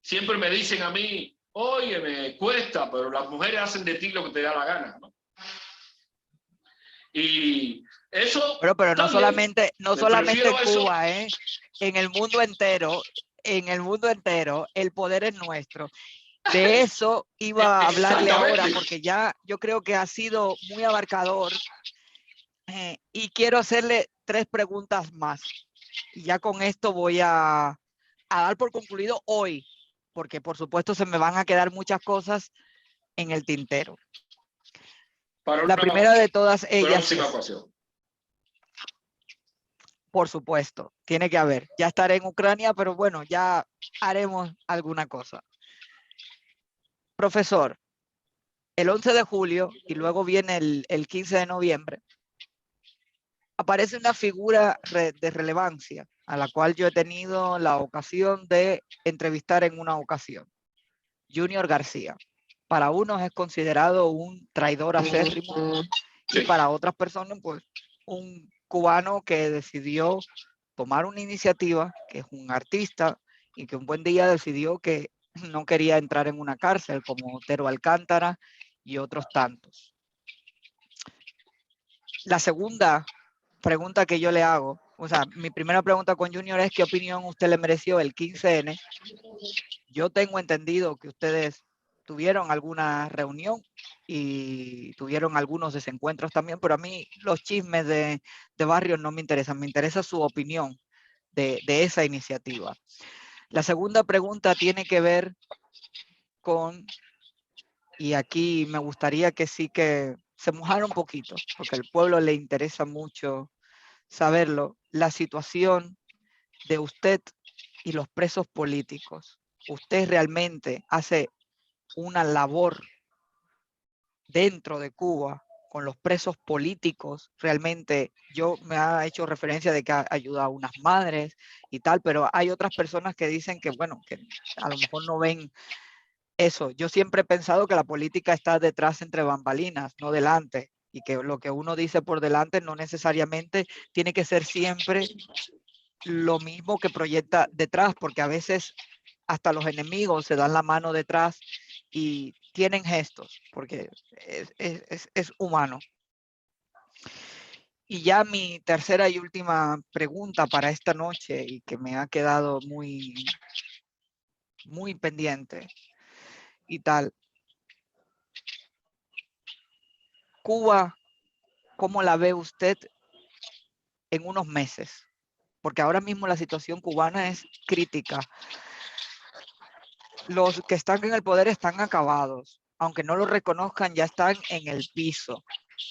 siempre me dicen a mí, oye, me cuesta, pero las mujeres hacen de ti lo que te da la gana, ¿no? Y eso... Pero no solamente Cuba, eso. En el mundo entero, el poder es nuestro. De eso iba a hablarle ahora, porque ya yo creo que ha sido muy abarcador y quiero hacerle 3 preguntas más. Y ya con esto voy a dar por concluido hoy, porque por supuesto se me van a quedar muchas cosas en el tintero. La primera de todas ellas es, por supuesto, tiene que haber. Ya estaré en Ucrania, pero bueno, ya haremos alguna cosa. Profesor, el 11 de julio y luego viene el 15 de noviembre, aparece una figura de relevancia a la cual yo he tenido la ocasión de entrevistar en una ocasión. Junior García. Para unos es considerado un traidor acérrimo y para otras personas, pues, un cubano que decidió tomar una iniciativa, que es un artista y que un buen día decidió que no quería entrar en una cárcel como Otero Alcántara y otros tantos. La segunda pregunta que yo le hago, o sea, mi primera pregunta con Junior es ¿qué opinión usted le mereció el 15N? Yo tengo entendido que ustedes tuvieron alguna reunión y tuvieron algunos desencuentros también, pero a mí los chismes de barrio no me interesan, me interesa su opinión de esa iniciativa. La segunda pregunta tiene que ver con, y aquí me gustaría que sí que se mojara un poquito, porque al pueblo le interesa mucho saberlo, la situación de usted y los presos políticos. Usted realmente hace una labor dentro de Cuba con los presos políticos. Realmente yo me ha hecho referencia de que ayuda a unas madres y tal, pero hay otras personas que dicen que, bueno, que a lo mejor no ven eso. Yo siempre he pensado que la política está detrás entre bambalinas, no delante, y que lo que uno dice por delante no necesariamente tiene que ser siempre lo mismo que proyecta detrás, porque a veces hasta los enemigos se dan la mano detrás y tienen gestos, porque es humano. Y ya mi tercera y última pregunta para esta noche, y que me ha quedado muy pendiente y tal. Cuba, ¿cómo la ve usted en unos meses? Porque ahora mismo la situación cubana es crítica. Los que están en el poder están acabados. Aunque no lo reconozcan, ya están en el piso,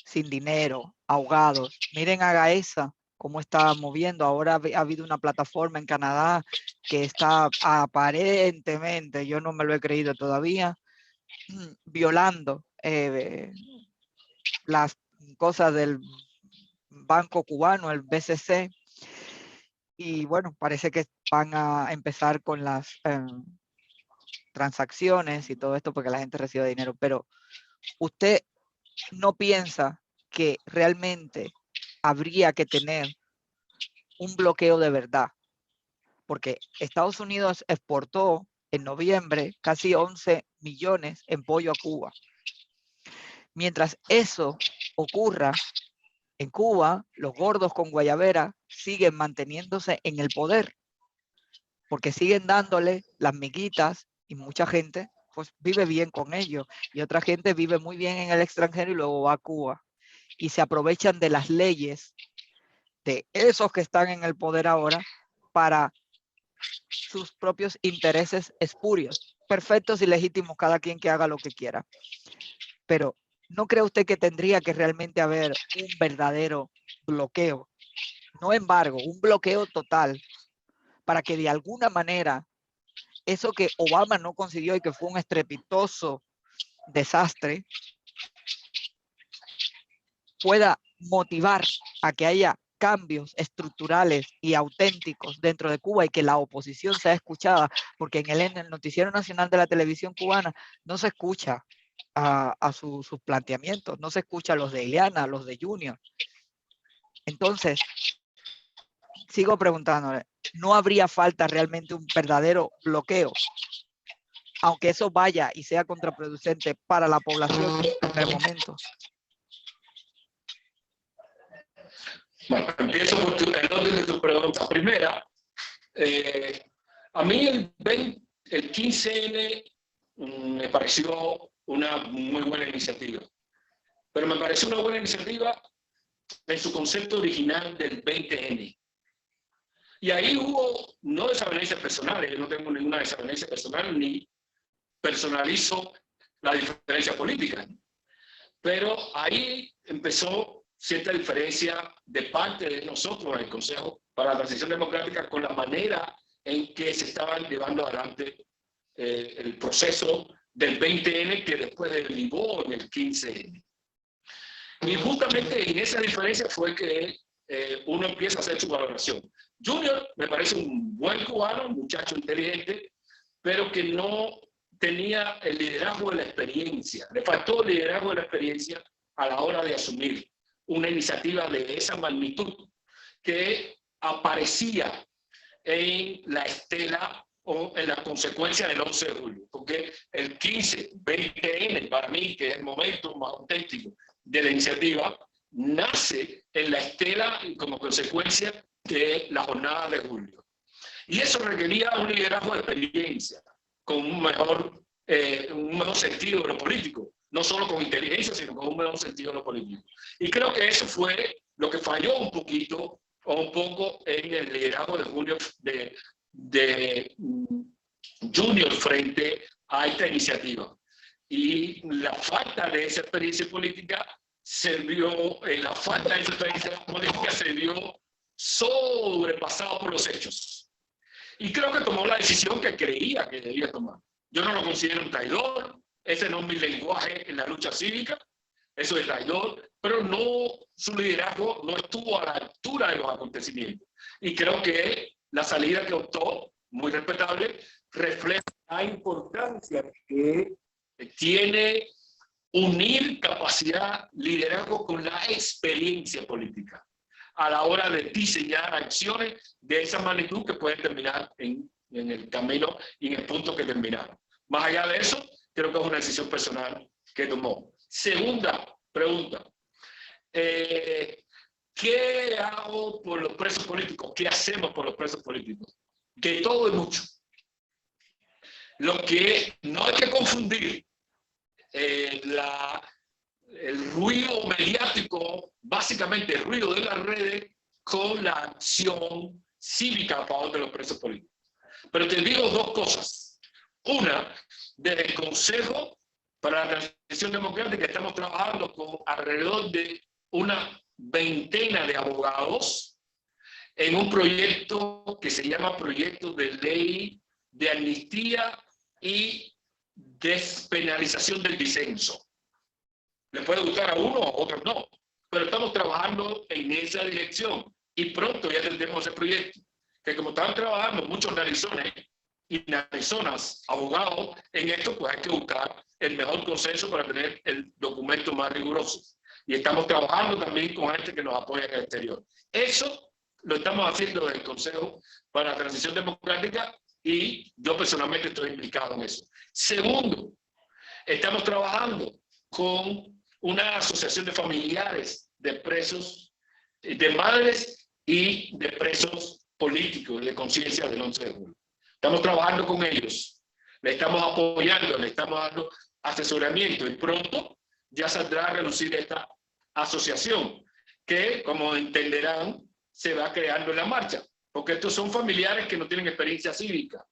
sin dinero, ahogados. Miren a Gaesa, cómo está moviendo. Ahora ha habido una plataforma en Canadá que está aparentemente, yo no me lo he creído todavía, violando las cosas del banco cubano, el BCC. Y bueno, parece que van a empezar con las transacciones y todo esto porque la gente recibe dinero. Pero usted no piensa que realmente habría que tener un bloqueo de verdad, porque Estados Unidos exportó en noviembre casi 11 millones en pollo a Cuba. Mientras eso ocurra, en Cuba, los gordos con guayabera siguen manteniéndose en el poder, porque siguen dándole las miguitas y mucha gente pues vive bien con ello y otra gente vive muy bien en el extranjero y luego va a Cuba y se aprovechan de las leyes de esos que están en el poder ahora para sus propios intereses espurios, perfectos y legítimos, cada quien que haga lo que quiera. Pero ¿no cree usted que tendría que realmente haber un verdadero bloqueo? No embargo, un bloqueo total para que de alguna manera eso que Obama no consiguió y que fue un estrepitoso desastre pueda motivar a que haya cambios estructurales y auténticos dentro de Cuba y que la oposición sea escuchada, porque en el Noticiero Nacional de la Televisión Cubana no se escucha a sus planteamientos, no se escucha a los de Ileana, a los de Junior. Entonces, sigo preguntándole, ¿no habría falta realmente un verdadero bloqueo? Aunque eso vaya y sea contraproducente para la población en el primer momento. Bueno, empiezo por el orden de tu pregunta. Primera, a mí el 15N me pareció una muy buena iniciativa, pero me pareció una buena iniciativa en su concepto original del 20N. Y ahí hubo no desavenencias personales, yo no tengo ninguna desavenencia personal ni personalizo la diferencia política, pero ahí empezó cierta diferencia de parte de nosotros, el Consejo para la Transición Democrática, con la manera en que se estaban llevando adelante el proceso del 20N que después derivó en el 15N. Y justamente en esa diferencia fue que uno empieza a hacer su valoración. Junior me parece un buen cubano, un muchacho inteligente, pero que no tenía el liderazgo de la experiencia. Le faltó el liderazgo de la experiencia a la hora de asumir una iniciativa de esa magnitud que aparecía en la estela o en la consecuencia del 11 de julio. Porque el 15, 20N, para mí, que es el momento más auténtico de la iniciativa, nace en la estela y como consecuencia de la jornada de julio. Y eso requería un liderazgo de experiencia, con un mejor sentido de lo político, no solo con inteligencia, sino con un mejor sentido de lo político. Y creo que eso fue lo que falló un poquito o un poco en el liderazgo de Julio de Junior frente a esta iniciativa. Y la falta de esa experiencia política se vio, en la falta de esa experiencia política, se vio sobrepasado por los hechos. Y creo que tomó la decisión que creía que debía tomar. Yo no lo considero un traidor, ese no es mi lenguaje en la lucha cívica, eso es traidor, pero no, su liderazgo no estuvo a la altura de los acontecimientos. Y creo que la salida que optó, muy respetable, refleja la importancia que tiene unir capacidad, liderazgo con la experiencia política a la hora de diseñar acciones de esa magnitud que pueden terminar en el camino y en el punto que terminaron. Más allá de eso, creo que es una decisión personal que tomó. Segunda pregunta. ¿Qué hago por los presos políticos? ¿Qué hacemos por los presos políticos? De todo y mucho. Lo que no hay que confundir el ruido mediático, básicamente el ruido de las redes, con la acción cívica a favor de los presos políticos. Pero te digo dos cosas. Una, desde el Consejo para la Transición Democrática estamos trabajando con alrededor de una veintena de abogados en un proyecto que se llama Proyecto de Ley de Amnistía y Despenalización del Disenso. Le puede gustar a uno, a otros no, pero estamos trabajando en esa dirección y pronto ya tendremos ese proyecto, que como están trabajando muchos narizones y narizonas, abogados, en esto pues hay que buscar el mejor consenso para tener el documento más riguroso. Y estamos trabajando también con gente que nos apoya en el exterior. Eso lo estamos haciendo desde el Consejo para la Transición Democrática y yo personalmente estoy implicado en eso. Segundo, estamos trabajando con una asociación de familiares de presos, de madres y de presos políticos de conciencia del 11 de julio. Estamos trabajando con ellos, le estamos apoyando, le estamos dando asesoramiento y pronto ya saldrá a relucir esta asociación que, como entenderán, se va creando en la marcha, porque estos son familiares que no tienen experiencia cívica.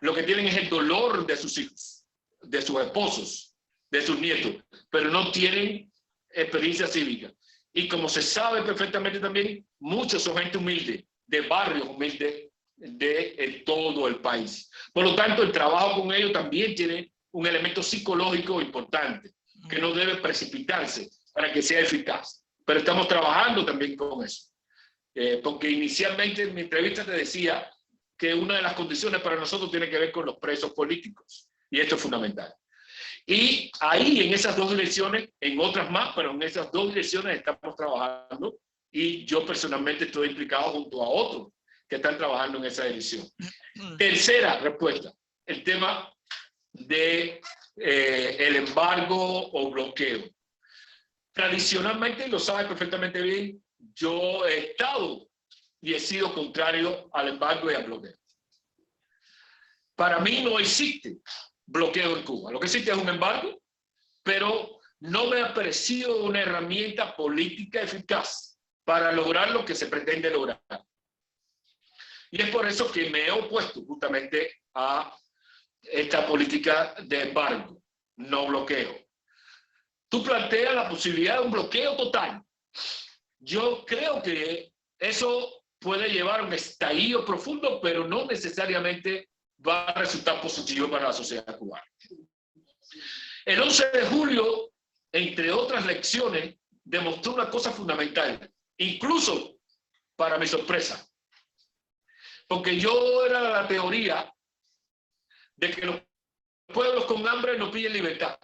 Lo que tienen es el dolor de sus hijos, de sus esposos, de sus nietos, pero no tienen experiencia cívica. Y como se sabe perfectamente también, muchos son gente humilde, de barrios humildes de todo el país. Por lo tanto, el trabajo con ellos también tiene un elemento psicológico importante, que no debe precipitarse para que sea eficaz. Pero estamos trabajando también con eso. Porque inicialmente en mi entrevista te decía que una de las condiciones para nosotros tiene que ver con los presos políticos. Y esto es fundamental. Y ahí, en esas dos direcciones, en otras más, pero en esas dos direcciones estamos trabajando y yo personalmente estoy implicado junto a otros que están trabajando en esa dirección. Tercera respuesta, el tema de el embargo o bloqueo. Tradicionalmente, lo sabe perfectamente bien, yo he estado y he sido contrario al embargo y al bloqueo. Para mí no existe bloqueo en Cuba. Lo que existe es un embargo, pero no me ha parecido una herramienta política eficaz para lograr lo que se pretende lograr. Y es por eso que me he opuesto justamente a esta política de embargo, no bloqueo. Tú planteas la posibilidad de un bloqueo total. Yo creo que eso puede llevar a un estallido profundo, pero no necesariamente va a resultar positivo para la sociedad cubana. El 11 de julio, entre otras lecciones, demostró una cosa fundamental, incluso para mi sorpresa, porque yo era de la teoría de que los pueblos con hambre no piden libertad.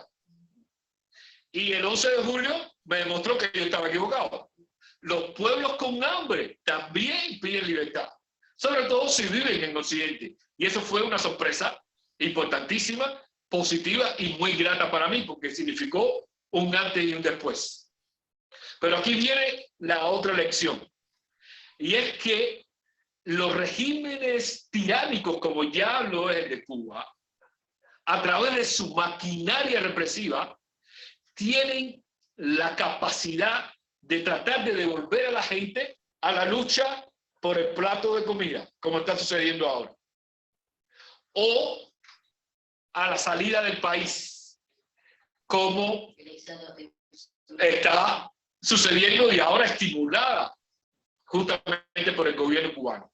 Y el 11 de julio me demostró que yo estaba equivocado. Los pueblos con hambre también piden libertad, sobre todo si viven en Occidente. Y eso fue una sorpresa importantísima, positiva y muy grata para mí, porque significó un antes y un después. Pero aquí viene la otra lección. Y es que los regímenes tiránicos, como ya lo es el de Cuba, a través de su maquinaria represiva, tienen la capacidad de tratar de devolver a la gente a la lucha por el plato de comida, como está sucediendo ahora, o a la salida del país, como está sucediendo y ahora estimulada justamente por el gobierno cubano.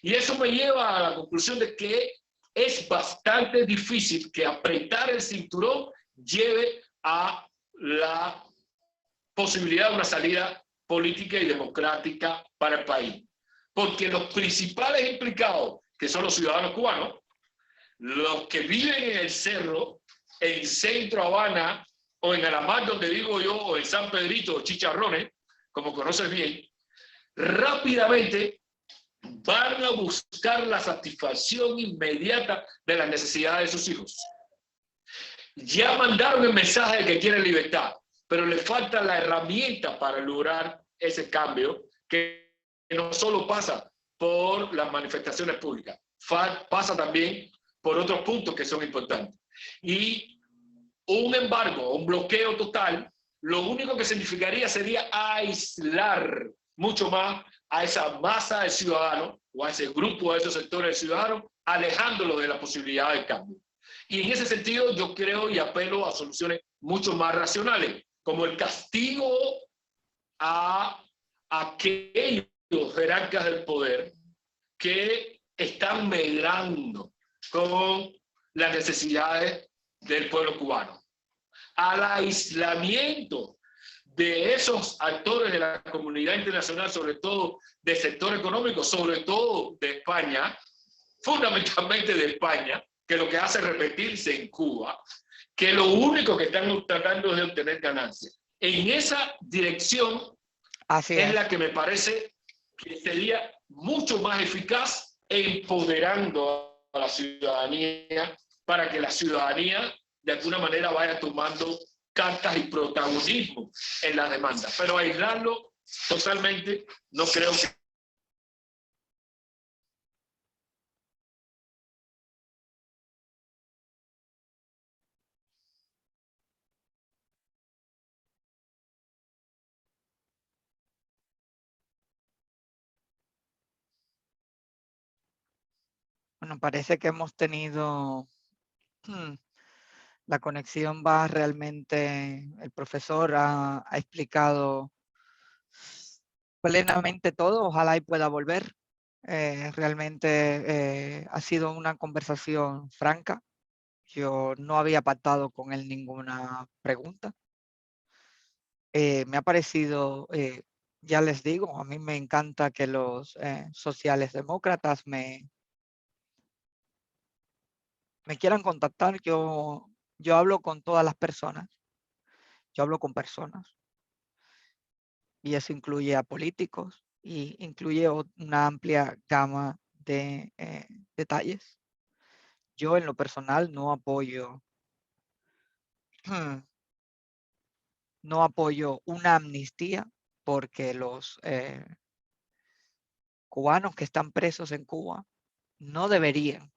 Y eso me lleva a la conclusión de que es bastante difícil que apretar el cinturón lleve a la posibilidad de una salida política y democrática para el país. Porque los principales implicados, que son los ciudadanos cubanos, los que viven en el cerro, en Centro Habana, o en Alamar, donde vivo yo, o en San Pedrito, o Chicharrones, como conoces bien, rápidamente van a buscar la satisfacción inmediata de las necesidades de sus hijos. Ya mandaron el mensaje de que quieren libertad, pero le falta la herramienta para lograr ese cambio, que no solo pasa por las manifestaciones públicas, pasa también por otros puntos que son importantes. Y un embargo, un bloqueo total, lo único que significaría sería aislar mucho más a esa masa de ciudadanos o a ese grupo, a esos sectores de ciudadanos, alejándolo de la posibilidad de cambio. Y en ese sentido yo creo y apelo a soluciones mucho más racionales, como el castigo a aquellos jerarcas del poder que están medrando con las necesidades del pueblo cubano, al aislamiento de esos actores de la comunidad internacional, sobre todo del sector económico, sobre todo de España, fundamentalmente de España, que lo que hace es repetirse en Cuba, que lo único que están tratando es de obtener ganancias. En esa dirección es la que me parece que sería mucho más eficaz empoderando a la ciudadanía, para que la ciudadanía de alguna manera vaya tomando cartas y protagonismo en las demandas. Pero aislarlo totalmente no creo que... Bueno, parece que hemos tenido... la conexión va realmente... El profesor ha explicado plenamente todo. Ojalá y pueda volver. Realmente ha sido una conversación franca. Yo no había pactado con él ninguna pregunta. Me ha parecido, ya les digo, a mí me encanta que los sociales demócratas me quieran contactar. Yo hablo con todas las personas. Yo hablo con personas. Y eso incluye a políticos y incluye una amplia gama de detalles. Yo en lo personal no apoyo no apoyo una amnistía, porque los cubanos que están presos en Cuba no deberían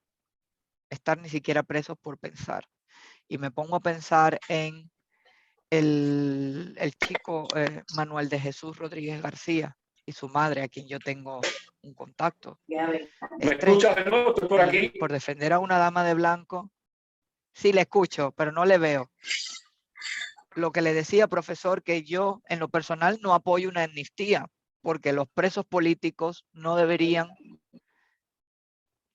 estar ni siquiera presos por pensar. Y me pongo a pensar en el chico Manuel de Jesús Rodríguez García y su madre, a quien yo tengo un contacto estrecho. ¿Me escuchas de nuevo? Estoy por aquí. Por defender a una dama de blanco. Sí, le escucho, pero no le veo. Lo que le decía, profesor, que yo en lo personal no apoyo una amnistía, porque los presos políticos no deberían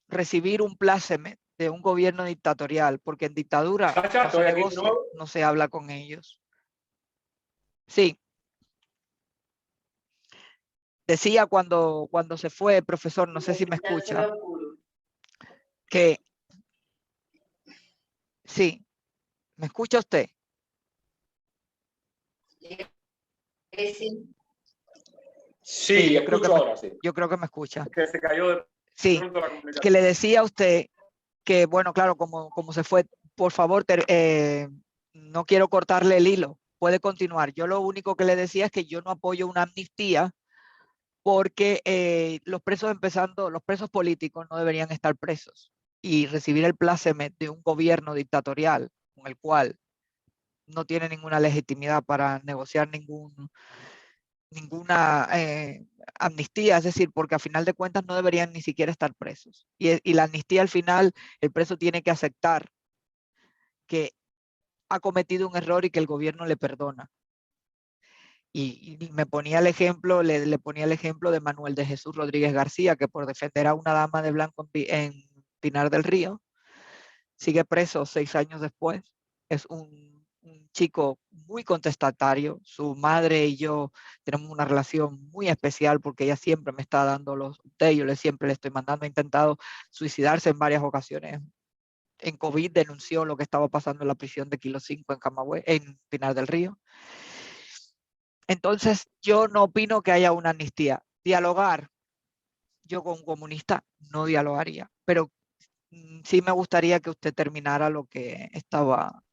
recibir un pláceme de un gobierno dictatorial, porque en dictadura no se negocia, no se habla con ellos. Sí. Decía cuando se fue, profesor, no sé si me escucha, que sí, ¿me escucha usted? Sí, yo creo que ahora, sí. Yo creo que me escucha. Que se cayó de sí, pronto la comunicación. Que le decía a usted que, bueno, claro, como se fue, por favor, no quiero cortarle el hilo, puede continuar. Yo lo único que le decía es que yo no apoyo una amnistía, porque los presos políticos no deberían estar presos y recibir el pláceme de un gobierno dictatorial con el cual no tiene ninguna legitimidad para negociar ninguna amnistía, es decir, porque a final de cuentas no deberían ni siquiera estar presos. Y la amnistía al final, el preso tiene que aceptar que ha cometido un error y que el gobierno le perdona. Y me ponía el ejemplo, le ponía el ejemplo de Manuel de Jesús Rodríguez García, que por defender a una dama de blanco en Pinar del Río, sigue preso 6 años después. Es un chico muy contestatario. Su madre y yo tenemos una relación muy especial porque ella siempre me está dando los updates, yo siempre le estoy mandando, ha intentado suicidarse en varias ocasiones. En COVID denunció lo que estaba pasando en la prisión de Kilo 5 en Camagüey, en Pinar del Río. Entonces, yo no opino que haya una amnistía. Dialogar, yo con un comunista no dialogaría, pero sí me gustaría que usted terminara lo que estaba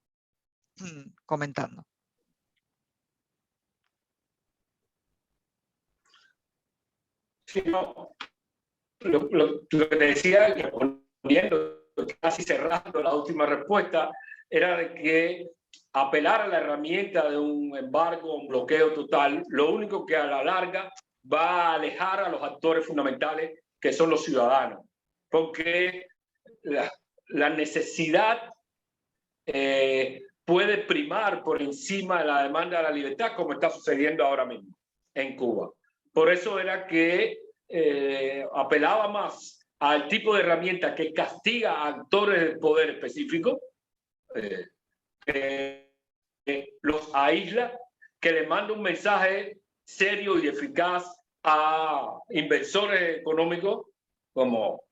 comentando. Sí, no. Lo que te decía, respondiendo, casi cerrando la última respuesta, era de que apelar a la herramienta de un embargo, un bloqueo total, lo único que a la larga va a alejar a los actores fundamentales que son los ciudadanos, porque la necesidad puede primar por encima de la demanda de la libertad, como está sucediendo ahora mismo en Cuba. Por eso era que apelaba más al tipo de herramienta que castiga a actores del poder específico, que los aísla, que le manda un mensaje serio y eficaz a inversores económicos como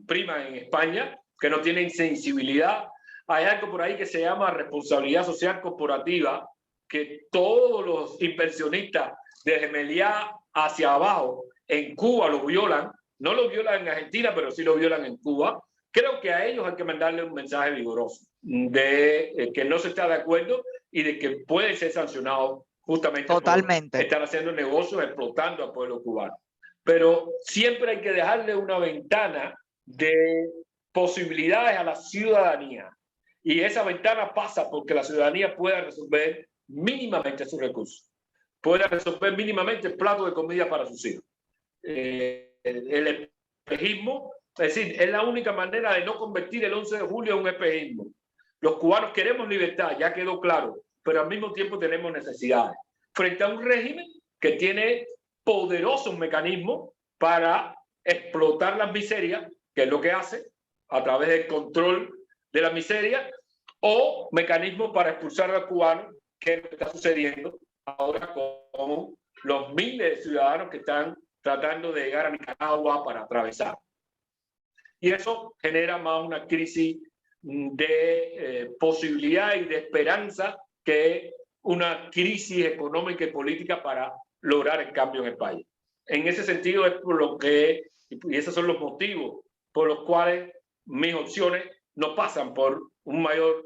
Prima en España, que no tienen sensibilidad. Hay algo por ahí que se llama responsabilidad social corporativa, que todos los inversionistas de Meliá hacia abajo en Cuba lo violan. No lo violan en Argentina, pero sí lo violan en Cuba. Creo que a ellos hay que mandarle un mensaje vigoroso de que no se está de acuerdo y de que puede ser sancionado justamente Totalmente. por estar haciendo negocios explotando al pueblo cubano. Pero siempre hay que dejarle una ventana de posibilidades a la ciudadanía. Y esa ventana pasa porque la ciudadanía pueda resolver mínimamente sus recursos, pueda resolver mínimamente el plato de comida para sus hijos. El espejismo, es decir, es la única manera de no convertir el 11 de julio en un espejismo. Los cubanos queremos libertad, ya quedó claro, pero al mismo tiempo tenemos necesidades. Frente a un régimen que tiene poderosos mecanismos para explotar las miserias, que es lo que hace a través del control de la miseria, o mecanismos para expulsar a los cubanos, que es lo que está sucediendo ahora con los miles de ciudadanos que están tratando de llegar a Nicaragua para atravesar. Y eso genera más una crisis de posibilidad y de esperanza que una crisis económica y política para lograr el cambio en el país. En ese sentido es por lo que, y esos son los motivos por los cuales mis opciones no pasan por un mayor...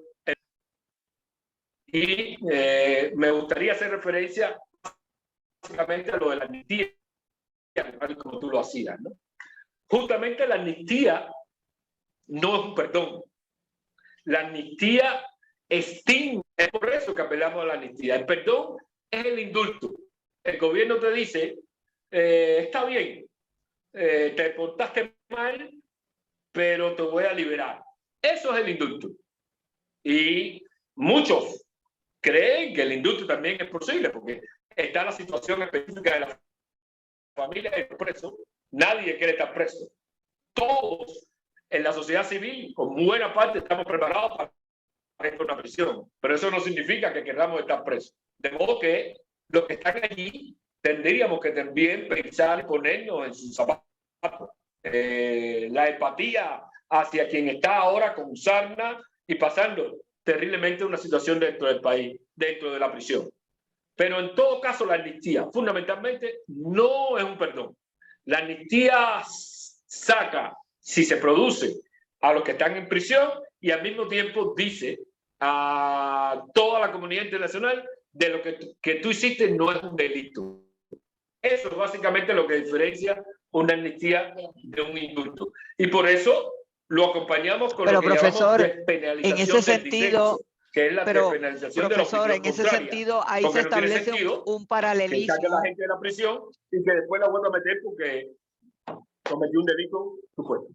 Y me gustaría hacer referencia básicamente a lo de la amnistía, como tú lo hacías, ¿no? Justamente la amnistía no es un perdón. La amnistía extingue, es por eso que apelamos a la amnistía. El perdón es el indulto. El gobierno te dice, está bien, te portaste mal, pero te voy a liberar. Eso es el indulto. Y muchos creen que el indulto también es posible, porque está la situación específica de la familia de los presos. Nadie quiere estar preso. Todos en la sociedad civil, con buena parte, estamos preparados para ir a una prisión. Pero eso no significa que queramos estar presos. De modo que los que están allí tendríamos que también pensar y ponernos en sus zapatos. La empatía hacia quien está ahora con sarna y pasando terriblemente una situación dentro del país, dentro de la prisión. Pero en todo caso, la amnistía fundamentalmente no es un perdón. La amnistía saca, si se produce, a los que están en prisión y al mismo tiempo dice a toda la comunidad internacional de lo que tú hiciste no es un delito. Eso es básicamente lo que diferencia una amnistía de un indulto. Y por eso lo acompañamos con lo que llamamos despenalización en ese sentido, disenso, que es la despenalización de la opinión en ese contraria. sentido, ahí Porque se establece un paralelismo. Que saque a la gente de la prisión y que después la vuelva a meter porque cometió un delito supuesto.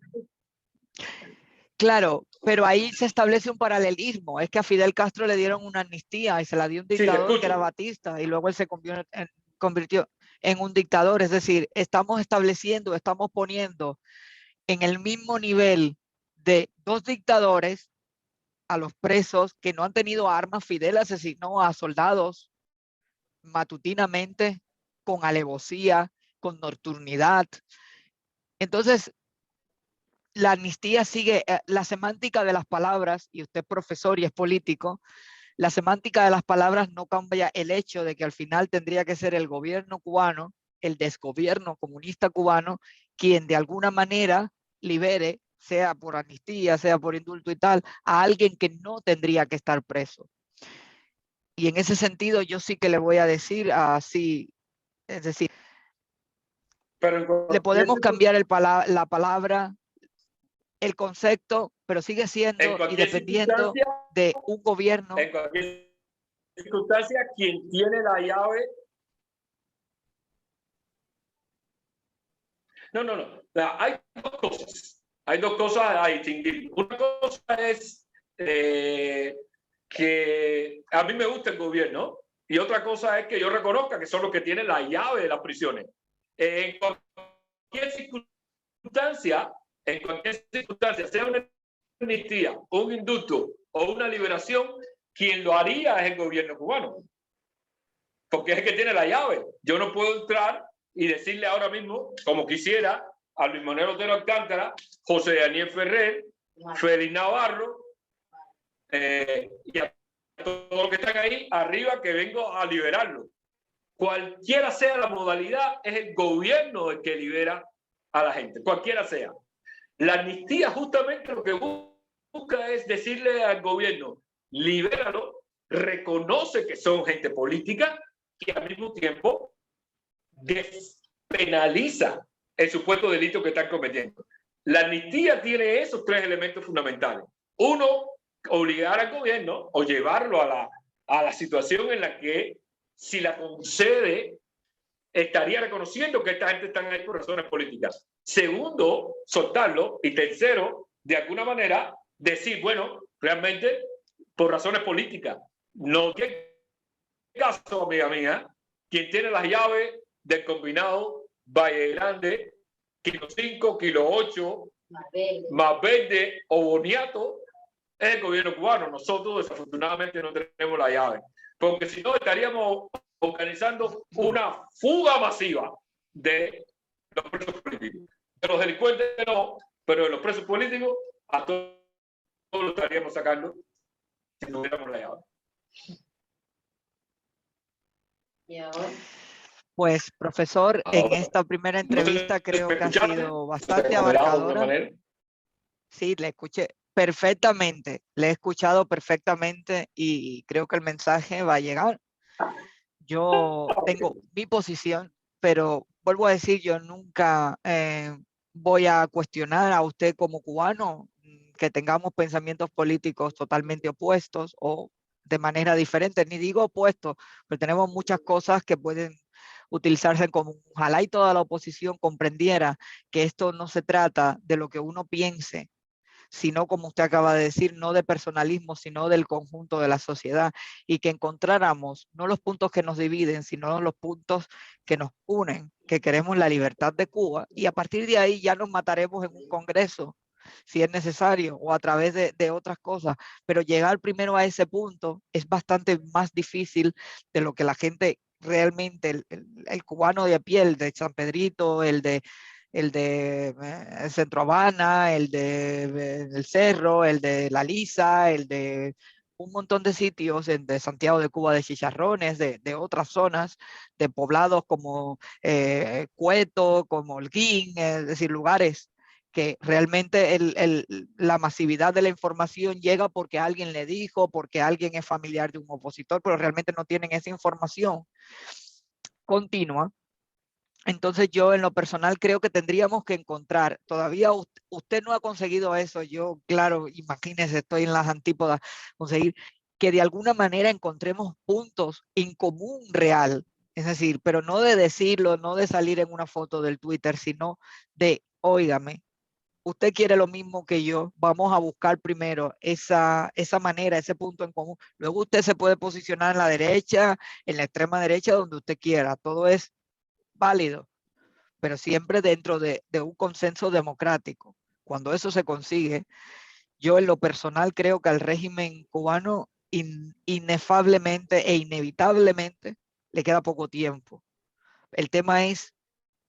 Claro, pero ahí se establece un paralelismo. Es que a Fidel Castro le dieron una amnistía y se la dio un Sí, te dictador que era escucho. Batista y luego él se convirtió en un dictador. Es decir, estamos estableciendo, estamos poniendo en el mismo nivel de dos dictadores a los presos que no han tenido armas. Fidel asesinó a soldados matutinamente, con alevosía, con nocturnidad. Entonces, la amnistía sigue la semántica de las palabras, y usted es profesor y es político, la semántica de las palabras no cambia el hecho de que al final tendría que ser el gobierno cubano, el desgobierno comunista cubano, quien de alguna manera libere, sea por amnistía, sea por indulto y tal, a alguien que no tendría que estar preso. Y en ese sentido yo sí que le voy a decir así, es decir, Pero en le cualquier, podemos cambiar la palabra, el concepto, pero sigue en siendo y cualquier dependiendo circunstancia, de un gobierno. en cualquier circunstancia, quien tiene la llave. No, no, no. Hay dos cosas. Hay dos cosas a distinguir. Una cosa es que a mí me gusta el gobierno y otra cosa es que yo reconozca que son los que tienen la llave de las prisiones. En cualquier circunstancia, sea una amnistía, un indulto o una liberación, quien lo haría es el gobierno cubano, porque es el que tiene la llave. Yo no puedo entrar y decirle ahora mismo, como quisiera, a Luis Manuel Otero Alcántara, José Daniel Ferrer, Félix Navarro y a todos los que están ahí arriba, que vengo a liberarlo. Cualquiera sea la modalidad, es el gobierno el que libera a la gente, cualquiera sea. La amnistía justamente lo que busca es decirle al gobierno, libéralo, reconoce que son gente política y al mismo tiempo despenaliza el supuesto delito que están cometiendo. La amnistía tiene esos tres elementos fundamentales. Uno, obligar al gobierno o llevarlo a la situación en la que, si la concede, estaría reconociendo que esta gente está ahí por razones políticas. Segundo, soltarlo. Y tercero, de alguna manera, decir, bueno, realmente por razones políticas. No tiene caso, amiga mía, quien tiene las llaves del combinado Valle Grande, kilo 5, kilo 8, más verde o boniato, es el gobierno cubano. Nosotros desafortunadamente no tenemos la llave, porque si no estaríamos organizando una fuga masiva de los presos políticos. De los delincuentes no, pero de los presos políticos a todos lo estaríamos sacando si tuviéramos la llave. ¿Y ahora? Pues, profesor, en Ahora, esta primera no sé entrevista si creo me que ha escuchaste, sido se te bastante ha moderado de alguna abarcadora. manera. Sí, le escuché perfectamente, le he escuchado perfectamente y creo que el mensaje va a llegar. Yo tengo mi posición, pero vuelvo a decir, yo nunca voy a cuestionar a usted como cubano que tengamos pensamientos políticos totalmente opuestos o de manera diferente. Ni digo opuestos, pero tenemos muchas cosas que pueden utilizarse en común. Ojalá y toda la oposición comprendiera que esto no se trata de lo que uno piense, sino, como usted acaba de decir, no de personalismo, sino del conjunto de la sociedad, y que encontráramos no los puntos que nos dividen, sino los puntos que nos unen, que queremos la libertad de Cuba, y a partir de ahí ya nos mataremos en un congreso, si es necesario, o a través de otras cosas, pero llegar primero a ese punto es bastante más difícil de lo que la gente realmente, el cubano de a pie, el de San Pedrito, el de Centro Habana, el de El Cerro, el de La Lisa, el de un montón de sitios de Santiago de Cuba, de Chicharrones, de otras zonas, de poblados como Cueto, como Holguín, es decir, lugares que realmente la masividad de la información llega porque alguien le dijo, porque alguien es familiar de un opositor, pero realmente no tienen esa información continua. Entonces yo en lo personal creo que tendríamos que encontrar, todavía usted no ha conseguido eso, yo claro, imagínese, estoy en las antípodas, conseguir que de alguna manera encontremos puntos en común real, es decir, pero no de decirlo, no de salir en una foto del Twitter, sino de, óigame, usted quiere lo mismo que yo, vamos a buscar primero esa manera, ese punto en común. Luego usted se puede posicionar en la derecha, en la extrema derecha, donde usted quiera. Todo es válido, pero siempre dentro de un consenso democrático. Cuando eso se consigue, yo en lo personal creo que al régimen cubano inefablemente e inevitablemente le queda poco tiempo. El tema es,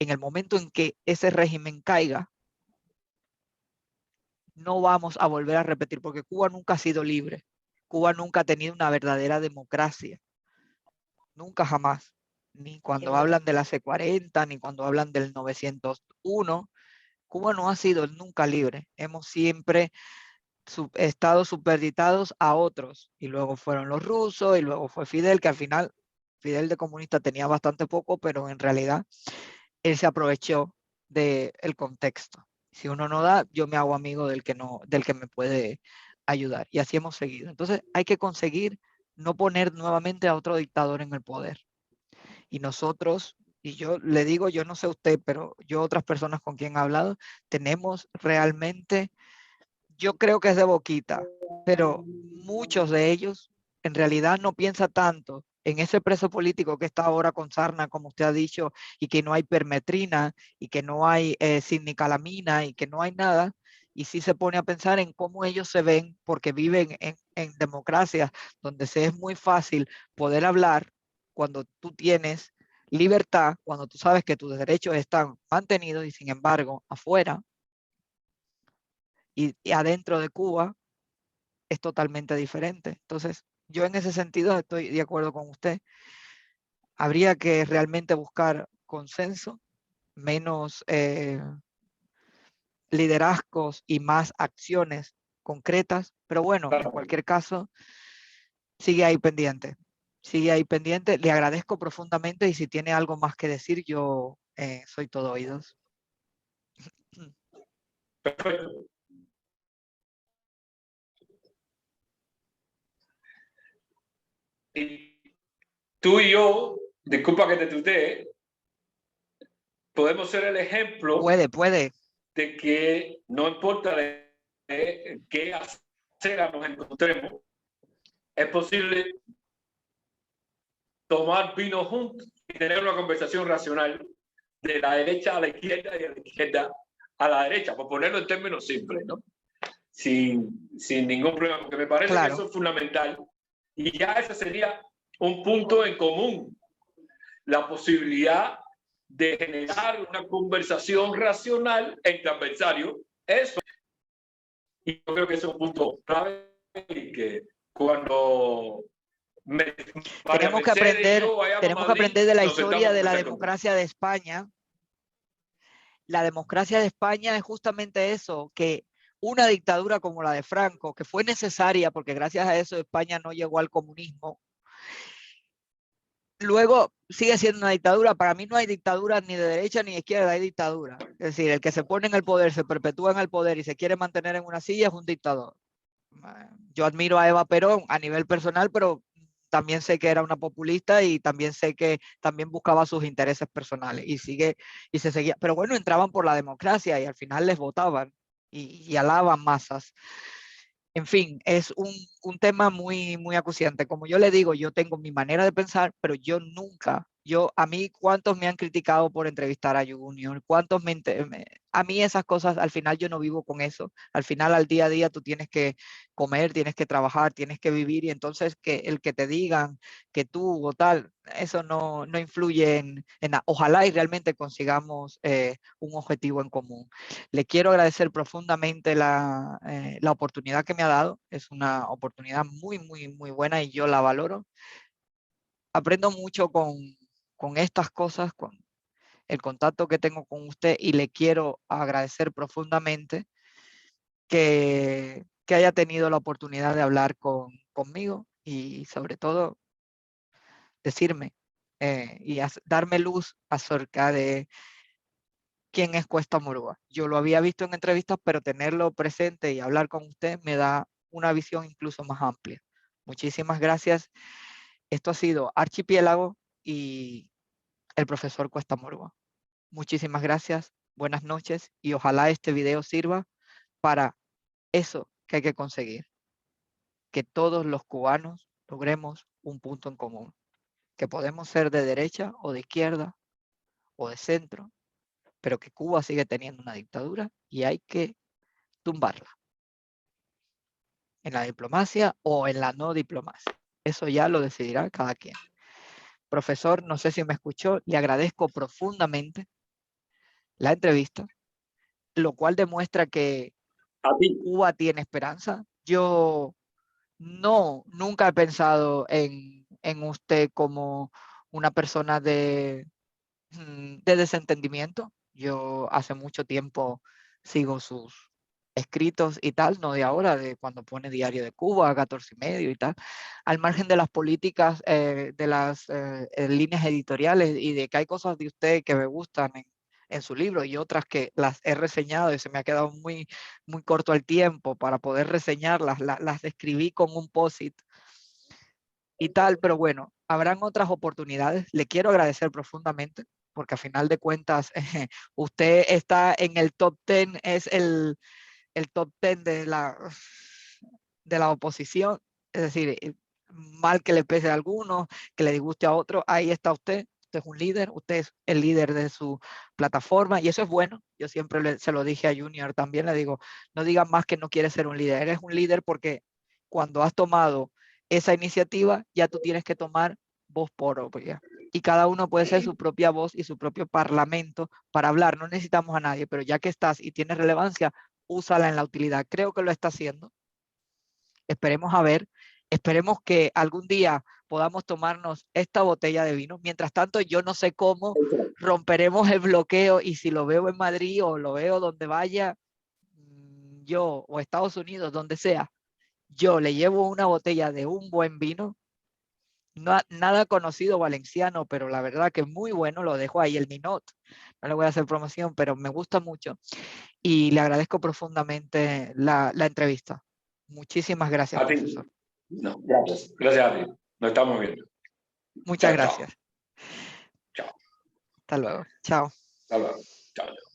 en el momento en que ese régimen caiga, no vamos a volver a repetir, porque Cuba nunca ha sido libre. Cuba nunca ha tenido una verdadera democracia. Nunca jamás. Ni cuando hablan de la C40, ni cuando hablan del 901. Cuba no ha sido nunca libre. Hemos siempre estado supeditados a otros. Y luego fueron los rusos, y luego fue Fidel, que al final, Fidel de comunista tenía bastante poco, pero en realidad él se aprovechó del contexto. Si uno no da, yo me hago amigo del que me puede ayudar. Y así hemos seguido. Entonces hay que conseguir no poner nuevamente a otro dictador en el poder. Y nosotros, y yo le digo, yo no sé usted, pero yo otras personas con quien he hablado, tenemos realmente, yo creo que es de boquita, pero muchos de ellos en realidad no piensan tanto en ese preso político que está ahora con sarna, como usted ha dicho, y que no hay permetrina, y que no hay signicalamina, y que no hay nada, y sí se pone a pensar en cómo ellos se ven, porque viven en democracias donde se es muy fácil poder hablar cuando tú tienes libertad, cuando tú sabes que tus derechos están mantenidos, y sin embargo, afuera y adentro de Cuba es totalmente diferente. Entonces, yo en ese sentido estoy de acuerdo con usted. Habría que realmente buscar consenso, menos liderazgos y más acciones concretas, pero bueno, en cualquier caso, sigue ahí pendiente. Sigue ahí pendiente. Le agradezco profundamente y si tiene algo más que decir, yo soy todo oídos. Perfecto. Y tú y yo, disculpa que te tutee, podemos ser el ejemplo Puede. de que no importa de qué acera nos encontremos, es posible tomar vino juntos y tener una conversación racional de la derecha a la izquierda y de la izquierda a la derecha, por ponerlo en términos simples, ¿no? Sin ningún problema, porque me parece que eso es fundamental. Y ya ese sería un punto en común, la posibilidad de generar una conversación racional entre adversarios. Eso, y yo creo que ese es un punto clave y que cuando tenemos que aprender de la historia de la democracia de España. La democracia de España es justamente eso, que una dictadura como la de Franco, que fue necesaria porque gracias a eso España no llegó al comunismo, luego sigue siendo una dictadura. Para mí no hay dictadura ni de derecha ni de izquierda, hay dictadura. Es decir, el que se pone en el poder, se perpetúa en el poder y se quiere mantener en una silla es un dictador. Yo admiro a Eva Perón a nivel personal, pero también sé que era una populista y también sé que también buscaba sus intereses personales y se seguía. Pero bueno, entraban por la democracia y al final les votaban y alaban masas. En fin, es un tema muy acuciante. Como yo le digo, yo tengo mi manera de pensar, pero yo nunca, a mí, ¿cuántos me han criticado por entrevistar a Junior? ¿Cuántos a mí esas cosas, al final yo no vivo con eso. Al final, al día a día, tú tienes que comer, tienes que trabajar, tienes que vivir, y entonces el que te digan que tú o tal, eso no influye en nada. Ojalá y realmente consigamos un objetivo en común. Le quiero agradecer profundamente la oportunidad que me ha dado. Es una oportunidad muy buena y yo la valoro. Aprendo mucho con estas cosas, con el contacto que tengo con usted, y le quiero agradecer profundamente que haya tenido la oportunidad de hablar conmigo y sobre todo decirme y darme luz acerca de quién es Cuesta Murúa. Yo lo había visto en entrevistas, pero tenerlo presente y hablar con usted me da una visión incluso más amplia. Muchísimas gracias. Esto ha sido Archipiélago y el profesor Cuesta Murúa. Muchísimas gracias. buenas noches y ojalá este video sirva para eso que hay que conseguir. Que todos los cubanos logremos un punto en común. Que podemos ser de derecha o de izquierda o de centro, pero que Cuba sigue teniendo una dictadura y hay que tumbarla. En la diplomacia o en la no diplomacia. Eso ya lo decidirá cada quien. Profesor, no sé si me escuchó, le agradezco profundamente la entrevista, lo cual demuestra que A ti. Cuba tiene esperanza. Yo nunca he pensado en usted como una persona de desentendimiento. Yo hace mucho tiempo sigo sus escritos y tal, no de ahora, de cuando pone Diario de Cuba, 14 y medio y tal, al margen de las políticas, de las líneas editoriales y de que hay cosas de usted que me gustan en su libro y otras que las he reseñado y se me ha quedado muy corto el tiempo para poder reseñarlas, las escribí con un post-it y tal, pero bueno, habrán otras oportunidades. Le quiero agradecer profundamente porque a final de cuentas usted está en el top 10, es el top 10 de la oposición, es decir, mal que le pese a algunos, que le disguste a otros, ahí está usted. Usted es un líder, usted es el líder de su plataforma y eso es bueno. Yo siempre se lo dije a Junior también, le digo, no digan más que no quieres ser un líder. Eres un líder porque cuando has tomado esa iniciativa, ya tú tienes que tomar voz propia. Y cada uno puede ser su propia voz y su propio parlamento para hablar. No necesitamos a nadie, pero ya que estás y tienes relevancia, úsala en la utilidad. Creo que lo está haciendo. Esperemos a ver. Esperemos que algún día podamos tomarnos esta botella de vino. Mientras tanto, yo no sé cómo romperemos el bloqueo y si lo veo en Madrid o lo veo donde vaya, yo o Estados Unidos, donde sea, yo le llevo una botella de un buen vino. No, nada conocido valenciano, pero la verdad que es muy bueno, lo dejo ahí, el Ninot. No le voy a hacer promoción, pero me gusta mucho. Y le agradezco profundamente la entrevista. Muchísimas gracias, A ti. profesor. No, gracias. Gracias a ti. Nos estamos viendo. Muchas Chao, chao. gracias. Chao. Hasta luego. Chao. Hasta luego. Chao.